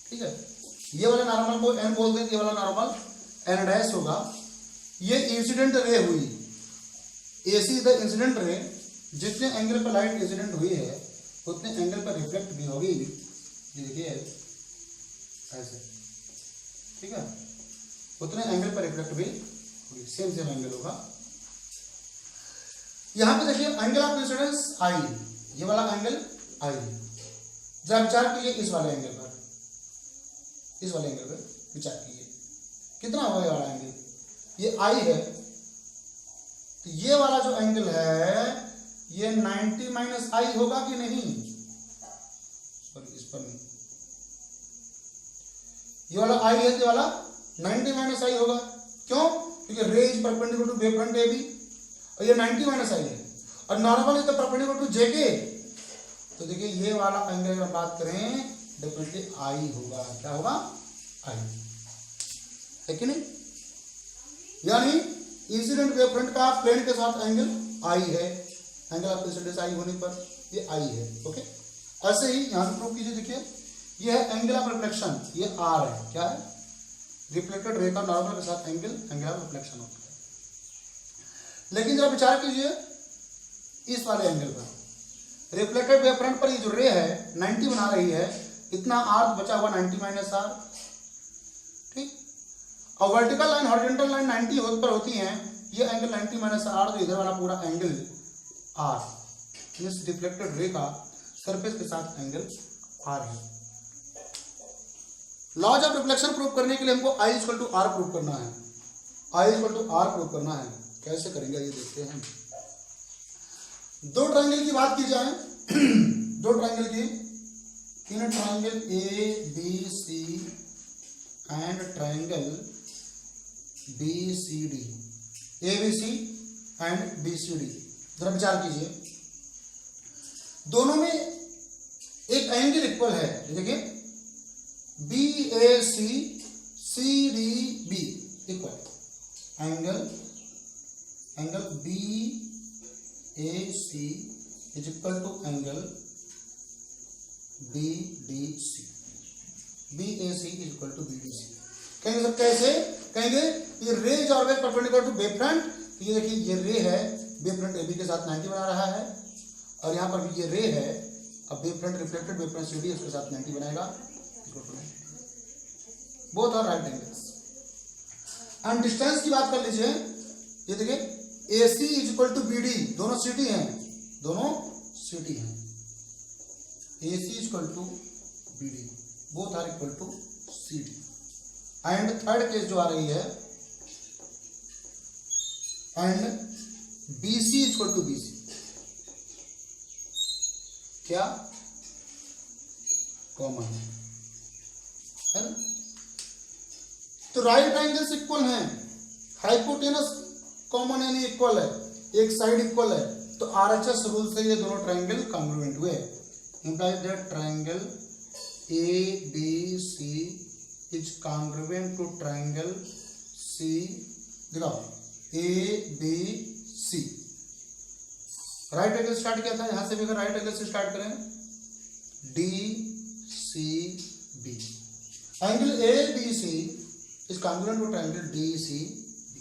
ठीक है, ये वाला नॉर्मल को एन बोल दें, ये वाला नॉर्मल एन डैश होगा। ये इंसिडेंट रे हुई, एसी द इंसिडेंट रे, जितने एंगल पर लाइट इंसिडेंट हुई है उतने एंगल पर रिफ्लेक्ट भी होगी। ये देखिए ऐसे, ठीक है, उतने एंगल पर रिफ्लेक्ट भी होगी, सेम एंगल होगा। यहां पे देखिए एंगल ऑफ इंसिडेंस आई, ये वाला एंगल आई। जरा विचार कीजिए इस वाले एंगल पर, इस वाले एंगल पे विचार कीजिए, कितना होगा ये वाला एंगल? ये आई है, तो ये वाला जो एंगल है ये 90 माइनस आई होगा कि नहीं? सॉरी, इस पर नहीं, ये वाला आई है, ये वाला 90 माइनस आई होगा। क्यों? क्योंकि ray is perpendicular to wave front A B, और ये 90 माइनस आई है, और normal is the perpendicular to J K. तो देखिए ये वाला एंगल अगर बात करें डेफिनेटली आई होगा। क्या होगा? आई है कि नहीं? यानी इंसिडेंट वेव फ्रंट का प्लेन के साथ एंगल आई है, एंगल ऑफ इंसिडेंस आई होने पर ये आई है। ओके, ऐसे ही यहां पे प्रूव कीजिए। देखिए ये है एंगल ऑफ रिफ्लेक्शन, ये आर है। क्या है? रिफ्लेक्टेड रे का नॉर्मल के साथ एंगल, एंगल ऑफ रिफ्लेक्शन होता है। लेकिन जरा विचार कीजिए इस वाले एंगल पर, रिफ्लेक्टेड वेव फ्रंट पर ये जो रे है 90 बना रही है, इतना आर बचा हुआ 90 माइनस आर, ठीक। और वर्टिकल लाइन हॉरिजॉन्टल लाइन 90 पर होती है, ये एंगल 90 माइनस आर, तो इधर वाला पूरा एंगल आर इस रिफ्लेक्टेड रे का सरफेस के साथ एंगल आर है। लॉज ऑफ रिफ्लेक्शन प्रूव करने के लिए हमको I equal to are prove करना है, I equal to are prove करना है। कैसे करेंगे ये देखते हैं। दो ट्रायंगल की बात की जाए, दो ट्रायंगल की, in triangle A B C and triangle B C D, A B C and B C D, जरा विचार कीजिए। दोनों में एक एंगल इक्वल है, देखिए B A C C D B equal, angle B A C is equal to angle B D C, B A C is equal to B D C. कहेंगे sir कैसे? कहेंगे ये ray is always perpendicular to wave front. तो ये देखिए ये ray है, wave front A B के साथ 90 बना रहा है, और यहाँ पर भी ये रे है, अब wave front reflected wave front C D उसके साथ 90 बनाएगा, both are right angles. And distance की बात कर लीजिए, ये देखिए A C is equal to B D, दोनों सी डी हैं, दोनों सी डी हैं, A C is equal to B D, both are equal to C D. And third case जो आ रही है, and B C is equal to B सी, क्या common है ना? तो राइट एंगल्स इक्वल हैं, हाइपोटेनस कॉमन यानी इक्वल है, एक साइड इक्वल है, तो आरएचएस रूल से ये दोनों ट्रायंगल कॉन्ग्रुएंट हुए। Implies that triangle A B C is congruent to triangle C, दिखाओ A B C, right angle start किया था, यहां से भी अगर राइट एंगल से स्टार्ट करें, D C B, angle A B C is congruent to triangle D C B.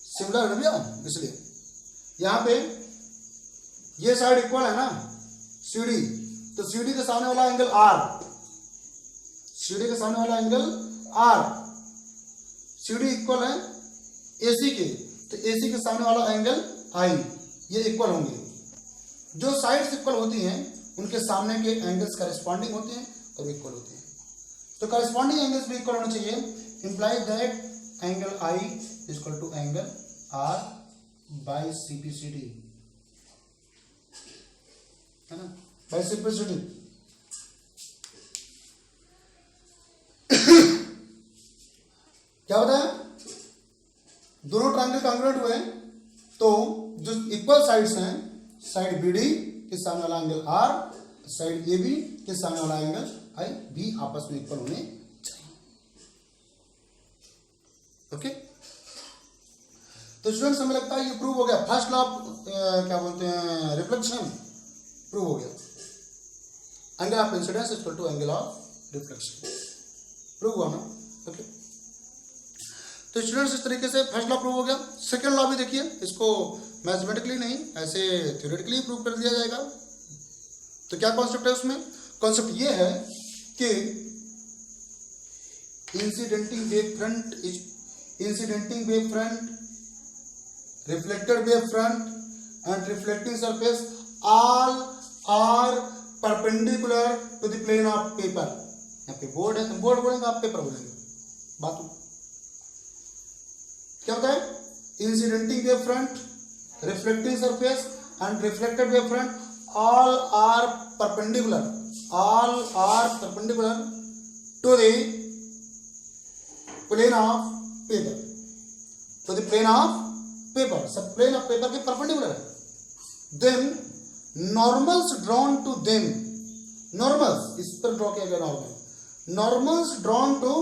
Similar है भैया, इसलिए यहां पे ये साइड इक्वल है ना सीडी, तो सीडी के सामने वाला एंगल आर, सीडी के सामने वाला एंगल आर, सीडी इक्वल है एसी के, तो एसी के सामने वाला एंगल आई, ये इक्वल होंगे। जो साइड्स इक्वल होती हैं उनके सामने के एंगल्स करेस्पॉन्डिंग होते हैं और इक्वल होते हैं, तो करेस्पॉन्डिंग एंगल्स भी इक्वल होने चाहिए। Implies that angle I is equal to angle R by CPCD, है ना, बाई सीपीसीडी। क्या होता है? दोनों ट्रायंगल कॉन्ग्रुएंट हुए, तो जो इक्वल साइड्स हैं, साइड बीडी के सामने वाला angle r, side A B के सामने वाला एंगल आई भी आपस में इक्वल होने चाहिए। ओके, तो स्टूडेंट्स हमें लगता है ये प्रूव हो गया, फर्स्ट लॉ क्या बोलते हैं रिफ्लेक्शन प्रूव हो गया। Angle of incidence is equal to angle of reflection, prove हुआ ना। ओके, तो स्टूडेंट्स इस तरीके से फर्स्ट लॉ प्रूव हो गया। सेकंड लॉ भी देखिए, इसको मैथमेटिकली नहीं ऐसे थ्योरेटिकली प्रूव कर दिया जाएगा। तो क्या कॉन्सेप्ट है उसमें? कॉन्सेप्ट ये है कि incidenting wave front, reflected wave front and reflecting surface all are perpendicular to the plane of paper. यहाँ पे बोर्ड है, तो बोर्ड बोलेंगे, आप पेपर बोलेंगे, बात क्या होता है? Incidenting wave front, reflecting surface and reflected wave front all are perpendicular all are perpendicular to the plane of paper, to the plane of paper, सब plane of paper के perpendicular है, then normals drawn to them, normals इस पर draw किया गया normal, normals drawn to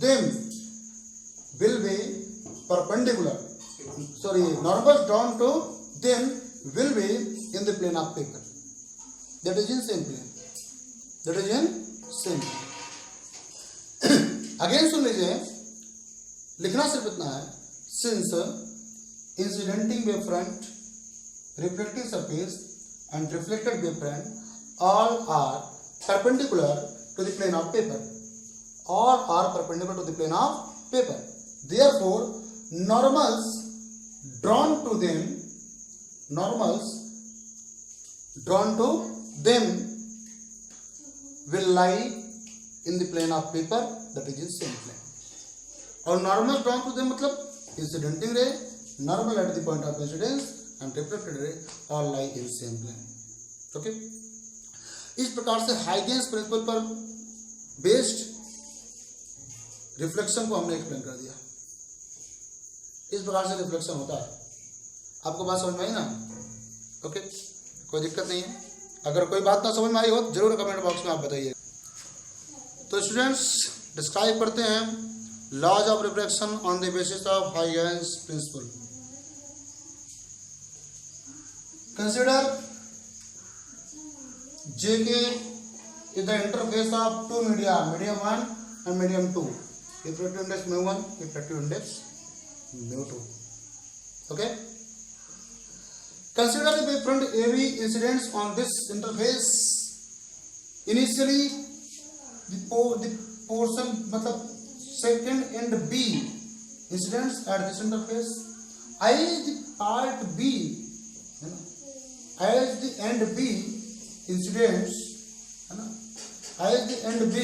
them will be perpendicular, sorry, normals drawn to them will be in the plane of paper, that is in same plane, that is in same plane. Again सुन लीजिए, लिखना सिर्फ इतना है, since incidenting wave front, reflecting surface and reflected wave front all are perpendicular to the plane of paper, all are perpendicular to the plane of paper, therefore normals drawn to them, normals drawn to them will lie in the plane of paper, that is in same plane. और normals drawn to them मतलब incidenting ray, normal at the point of incidence and reflected ray all lie in same plane. Okay? इस प्रकार से Huygens principal पर based reflection को हमने explain कर दिया। इस प्रकार से रिफ्लेक्शन होता है। आपको बात समझ में आई ना? ओके, कोई दिक्कत नहीं है। अगर कोई बात ना समझ में आई हो तो जरूर कमेंट बॉक्स में आप बताइए। तो स्टूडेंट्स डिस्क्राइब करते हैं laws of reflection on the basis of Huygens principle. Consider JK is the interface of two media, medium 1 and medium 2. Refractive index mu1, refractive index mu2. Okay? Consider the wavefront AV incidents on this interface. Initially, the portion, मतलब second end B incidents at this interface. As the part B, as the end B incidents, as the end B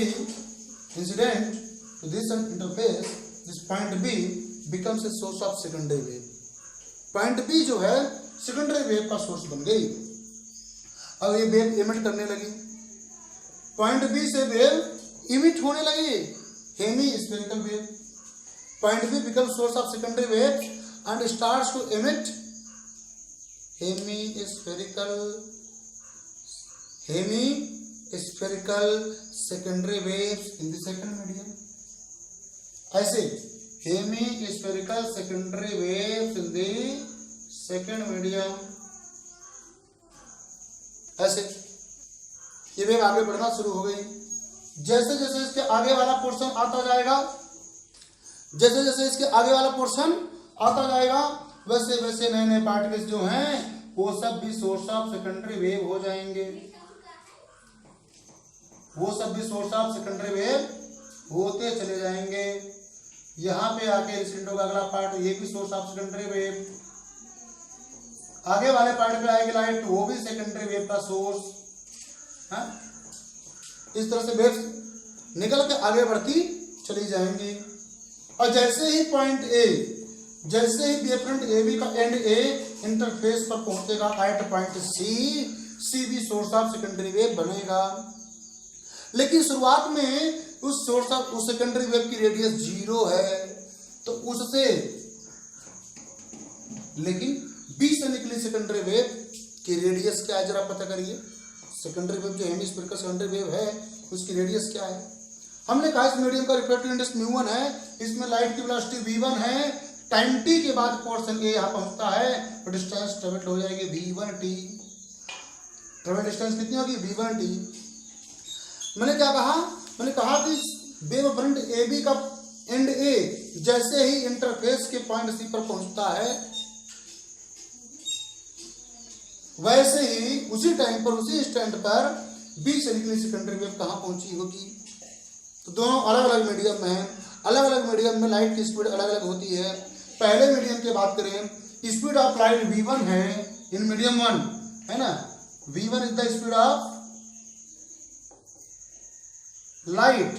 incident to this interface, this point B becomes a source of secondary wave. Point B जो है secondary wave का source बन गई। अब ये wave emit करने लगी, point B से wave emit होने लगी, hemi-spherical wave. Point B becomes source of secondary wave and starts to emit hemi-spherical secondary waves in the second medium. ऐसे hemi-spherical secondary waves in the second medium. ऐसे ये wave आगे बढ़ना शुरू हो गई। जैसे जैसे इसके आगे वाला पोर्शन आता जाएगा, जैसे जैसे इसके आगे वाला पोर्शन आता जाएगा, वैसे वैसे नए नए पार्टिकल्स जो हैं वो सब भी सोर्स ऑफ सेकेंडरी वेव हो जाएंगे, वो सब भी सोर्स ऑफ सेकेंडरी वेव होते चले जाएंगे। यहाँ पे आके इंसिडेंट का अगला पार्ट, ये भी सोर्स ऑफ सेकेंडरी वेव, आगे वाले पार्ट पे आएगी लाइट, वो भी सेकेंडरी वेव का सोर्स। इस तरह से वेव निकल के आगे बढ़ती चली जाएंगी। और जैसे ही पॉइंट ए, जैसे ही वेवफ्रंट AB का एंड ए इंटरफेस पर पहुंचेगा एट पॉइंट सी भी सोर्स ऑफ सेकेंडरी वेव बनेगा। लेकिन शुरुआत में उस सोर्स ऑफ उस सेकेंडरी वेव की रेडियस 0 है, तो उससे लेकिन B से निकली सेकेंडरी वेव की रेडियस क्या है जरा पता करिए। सेकेंडरी वेव जो हेमिस्फेरिकल सेकेंडरी वेव है उसकी रेडियस क्या है? हमने कहा इस मीडियम का रिफ्रैक्टिव इंडेक्स mu1 है, इसमें लाइट की वेलोसिटी v1 है, टाइम t के बाद पोर्शन ए यहाँ पहुंचता है तो डिस्टेंस ट्रेवल हो जाएगी v1t। ट्रेवल डिस्टेंस कितनी होगी? v1t। मैंने क्या कहा? मैंने कहा कि वेवफ्रंट AB का एंड ए जैसे ही इंटरफेस के पॉइंट सी पर पहुंचता है, वैसे ही उसी टाइम पर, उसी स्टैंड पर B से निकली सेकेंडरी वेव कहाँ पहुंची होगी? तो दोनों अलग अलग मीडियम में है, अलग अलग मीडियम में लाइट की स्पीड अलग अलग होती है। पहले मीडियम की बात करें, स्पीड ऑफ लाइट v1 है इन मीडियम 1, है ना? v1 is the speed of light,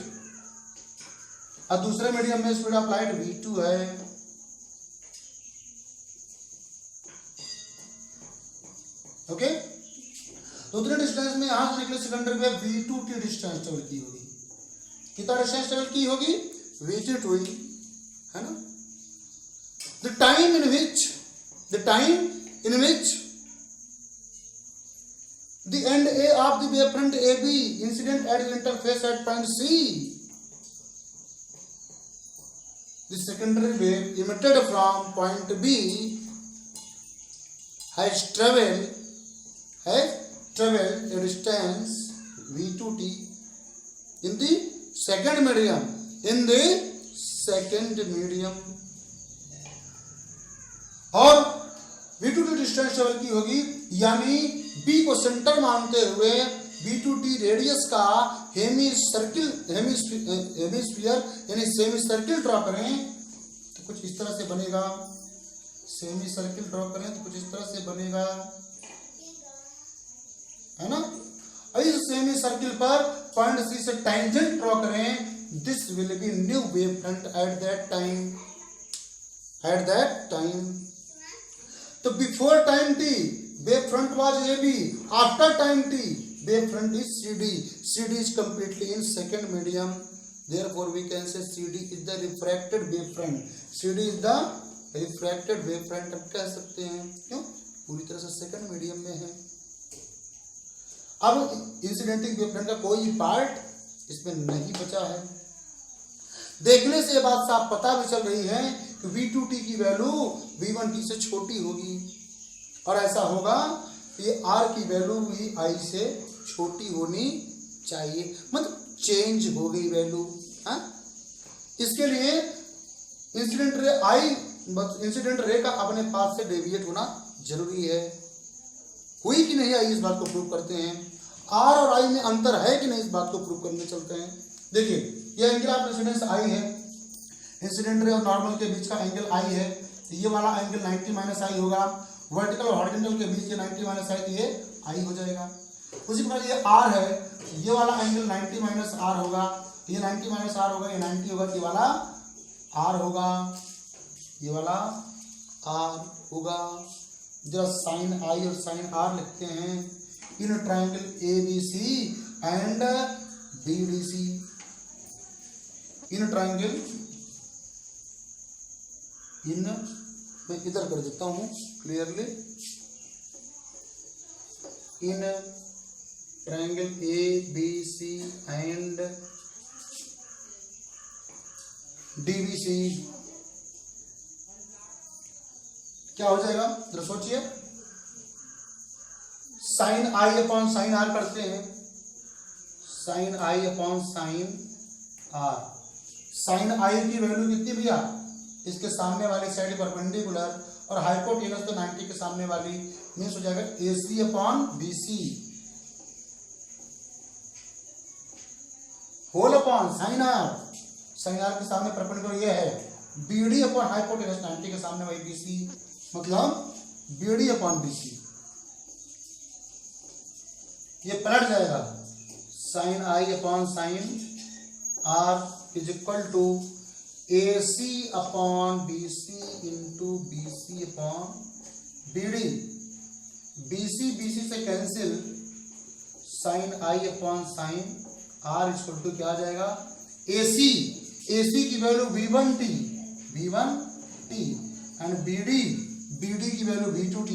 और दूसरे मीडियम में स्पीड ऑफ लाइट v2 है। ओके, तो उतने डिस्टेंस में यहां से निकले secondary wave v2t distance travel की होगी। कितना डिस्टेंस ट्रेवल की होगी? v2t, है ना। The time in which the end A of the wavefront AB incident at the interface at point C, the secondary wave emitted from point B has traveled a distance v2t in the second medium, और v2t distance travel की होगी, यानी b को centre मानते हुए v2t radius का hemisphere यानी semi circle draw करें तो कुछ इस तरह से बनेगा। सेमी सर्किल ड्रॉ करें तो कुछ इस तरह से बनेगा, है ना। इस सेमी सर्किल पर पॉइंट सी से टेंजेंट ड्रॉ करें, this will be new wave front at that time. तो before time t wave front was AB, after time t wave front is CD is completely in second medium, therefore we can say CD is the refracted wave front, CD is the refracted wave front हम कह सकते हैं, क्यों? पूरी तरह से second medium में है। अब इंसिडेंटिंग वेव फ्रंट का कोई पार्ट इसमें नहीं बचा है। देखने से ये बात साफ पता भी चल रही है कि v2t की वैल्यू v1t से छोटी होगी, और ऐसा होगा कि r की वैल्यू भी i से छोटी होनी चाहिए, मतलब चेंज हो गई वैल्यू। इसके लिए इंसिडेंट रे का अपने पाथ से डेविएट होना जरूरी है। हुई कि नहीं आई, इस बात को प्रूव करते हैं। r और i में अंतर है कि नहीं, इस बात को प्रूव करने चलते हैं। देखिए, ये एंगल ऑफ इंसिडेंस i है, इंसिडेंट रे और नॉर्मल के बीच का एंगल i है, ये वाला एंगल 90 माइनस i होगा। वर्टिकल और हॉरिजॉन्टल के बीच ये 90 माइनस i, तो ये i हो जाएगा। उसी प्रकार ये r है, ये वाला एंगल 90 माइनस r होगा, ये 90 माइनस r होगा, ये 90 होगा, ये वाला r होगा, ये वाला r होगा। जरा साइन i और साइन r लिखते हैं इन ट्राइंगल ABC एंड BDC, इन ट्राइंगल मैं इधर कर देता हूं क्लियरली, इन ट्राइंगल ABC एंड DBC क्या हो जाएगा, जरा सोचिए। Sine i upon sine r करते हैं, sine i upon sine r। Sine i की वैल्यू कितनी भैया, इसके सामने वाली साइड परपेंडिकुलर और हाइपोटेनस तो 90 के सामने वाली, मीन्स हो जाएगा AC upon BC whole upon sine r। Sine r के सामने परपेंडिकुलर ये है, BD अपॉन हाइपोटेनस 90 के सामने वाली BC, मतलब BD अपॉन BC। ये पलट जाएगा, sine i upon sine r is equal to AC upon BC into BC upon BD। BC से cancel, sine i upon sine r equal to क्या आ जाएगा, AC की वैल्यू V1t एंड BD की value V2t।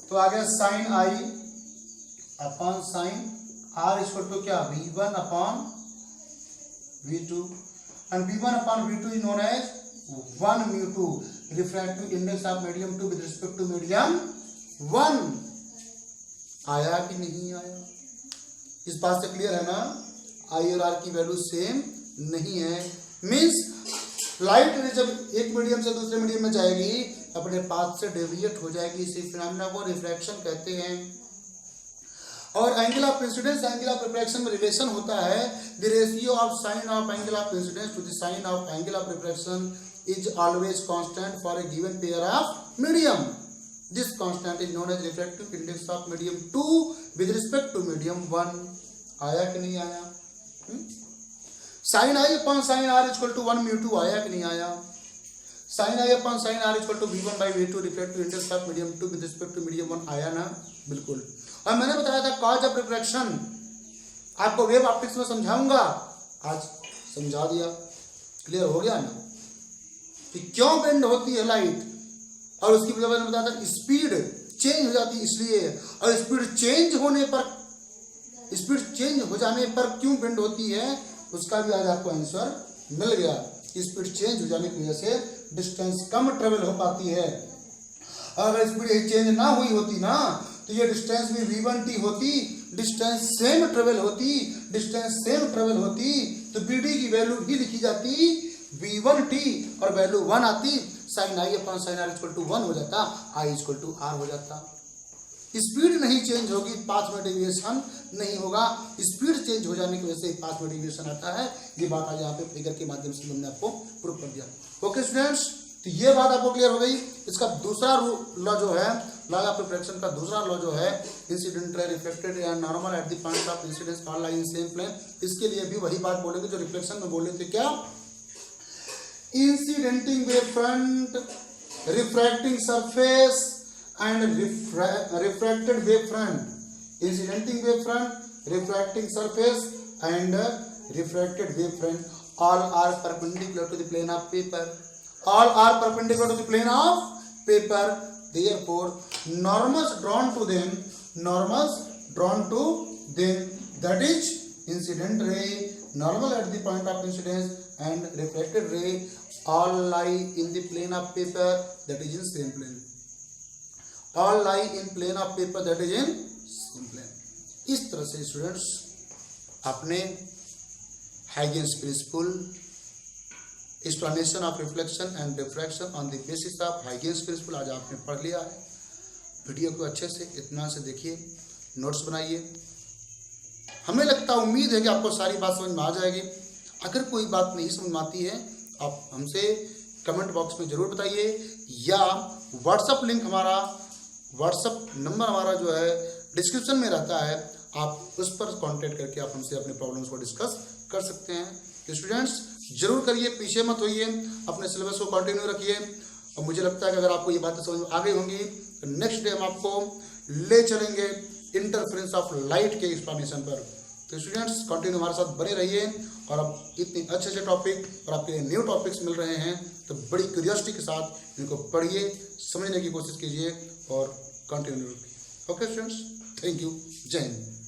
तो आ गया sine i upon sine r equal to क्या, V1 upon V2 and V1 upon V2 is known as 1 mu2, refractive index of medium 2 with respect to medium 1। आया कि नहीं आया, इस बात से क्लियर है ना। I और R की वैल्यू सेम नहीं है, मीन्स लाइट जब एक मीडियम से दूसरे मीडियम में जाएगी अपने पाथ से डेविएट हो जाएगी, इसी फिनोमेना को रिफ्रैक्शन कहते हैं। और angle of incidence angle of refraction में रिलेशन होता है, the ratio of sine of angle of incidence to the sine of angle of refraction is always constant for a given pair of medium. This constant is known as refractive index of medium 2 with respect to medium 1। आया कि नहीं आया, sine i upon sine r equal to 1 mu2 आया कि नहीं आया। Sign i upon sine r equal to V1 by V2 reflective index of medium 2 with respect to medium 1 आया ना, बिल्कुल। और मैंने बताया था कॉज ऑफ रिफ्रैक्शन आपको वेव ऑप्टिक्स में समझाऊंगा, आज समझा दिया, क्लियर हो गया ना कि क्यों बेंड होती है लाइट, और उसकी वजह मैंने बताया था स्पीड चेंज हो जाती है इसलिए, और स्पीड चेंज हो जाने पर क्यों बेंड होती है उसका भी आज आपको आंसर मिल गया। स्पीड चेंज हो जाने की वजह से डिस्टेंस कम ट्रेवल हो पाती है, और अगर स्पीड चेंज ना हुई होती ना तो ये डिस्टेंस भी V1t होती, डिस्टेंस सेम ट्रेवल होती तो BD की वैल्यू भी लिखी जाती V1t और वैल्यू 1 आती, sine i upon sine r equal to 1 हो जाता, आई इक्वल टू आर हो जाता। स्पीड नहीं चेंज होगी, पाथ में डेविएशन नहीं होगा, स्पीड चेंज हो जाने की वजह से पाथ में डेविएशन आता है। ये बात आज यहाँ पे फिगर के माध्यम से हमने आपको प्रूव कर दिया। ओके स्टूडेंट्स, तो ये बात आपको क्लियर हो गई। इसका दूसरा लॉ जो है, लॉ ऑफ रिफ्लेक्शन का दूसरा लॉ जो है, इंसिडेंट रे रिफ्लेक्टेड या normal at the point of incidence all lie in same plane, इसके लिए भी वही बात बोलेंगे जो रिफ्लेक्शन में बोले थे। क्या? Incidenting wave front, refracting surface and refracted wave front. Incidenting wave front, refracting surface and refracted wave front, all are perpendicular to the plane of paper, all are perpendicular to the plane of paper, therefore normals drawn to them, that is incident ray, normal at the point of incidence and refracted ray all lie in the plane of paper, that is in same plane, all lie in plane of paper, that is in same plane। इस तरह से students आपने Huygens principle, explanation of reflection and diffraction on the basis of Huygens principle आज आपने पढ़ लिया है। Video को अच्छे से इत्मीनान से देखिए, नोट्स बनाइए। हमें लगता है, उम्मीद है कि आपको सारी बात समझ में आ जाएगी। अगर कोई बात नहीं समझ में आती है आप हमसे कमेंट बॉक्स में ज़रूर बताइए, या व्हाट्सअप लिंक हमारा, व्हाट्सअप नंबर हमारा जो है डिस्क्रिप्शन में रहता है, आप उस पर कांटेक्ट करके आप हमसे अपने प्रॉब्लम्स को डिस्कस कर सकते हैं। तो स्टूडेंट्स जरूर करिए, पीछे मत होइए, अपने सिलेबस को कंटिन्यू रखिए। और मुझे लगता है कि अगर आपको ये बातें समझ में आ गई होंगी तो नेक्स्ट डे हम आपको ले चलेंगे इंटरफेरेंस ऑफ लाइट के एक्सप्लेनेशन पर। तो स्टूडेंट्स कंटिन्यू हमारे साथ बने रहिए, और अब इतने अच्छे अच्छे टॉपिक और आपके लिए न्यू टॉपिक्स मिल रहे हैं तो बड़ी क्यूरियोसिटी के साथ इनको पढ़िए, समझने की कोशिश कीजिए और कंटिन्यू रखिए। ओके स्टूडेंट्स, थैंक यू, जय हिंद।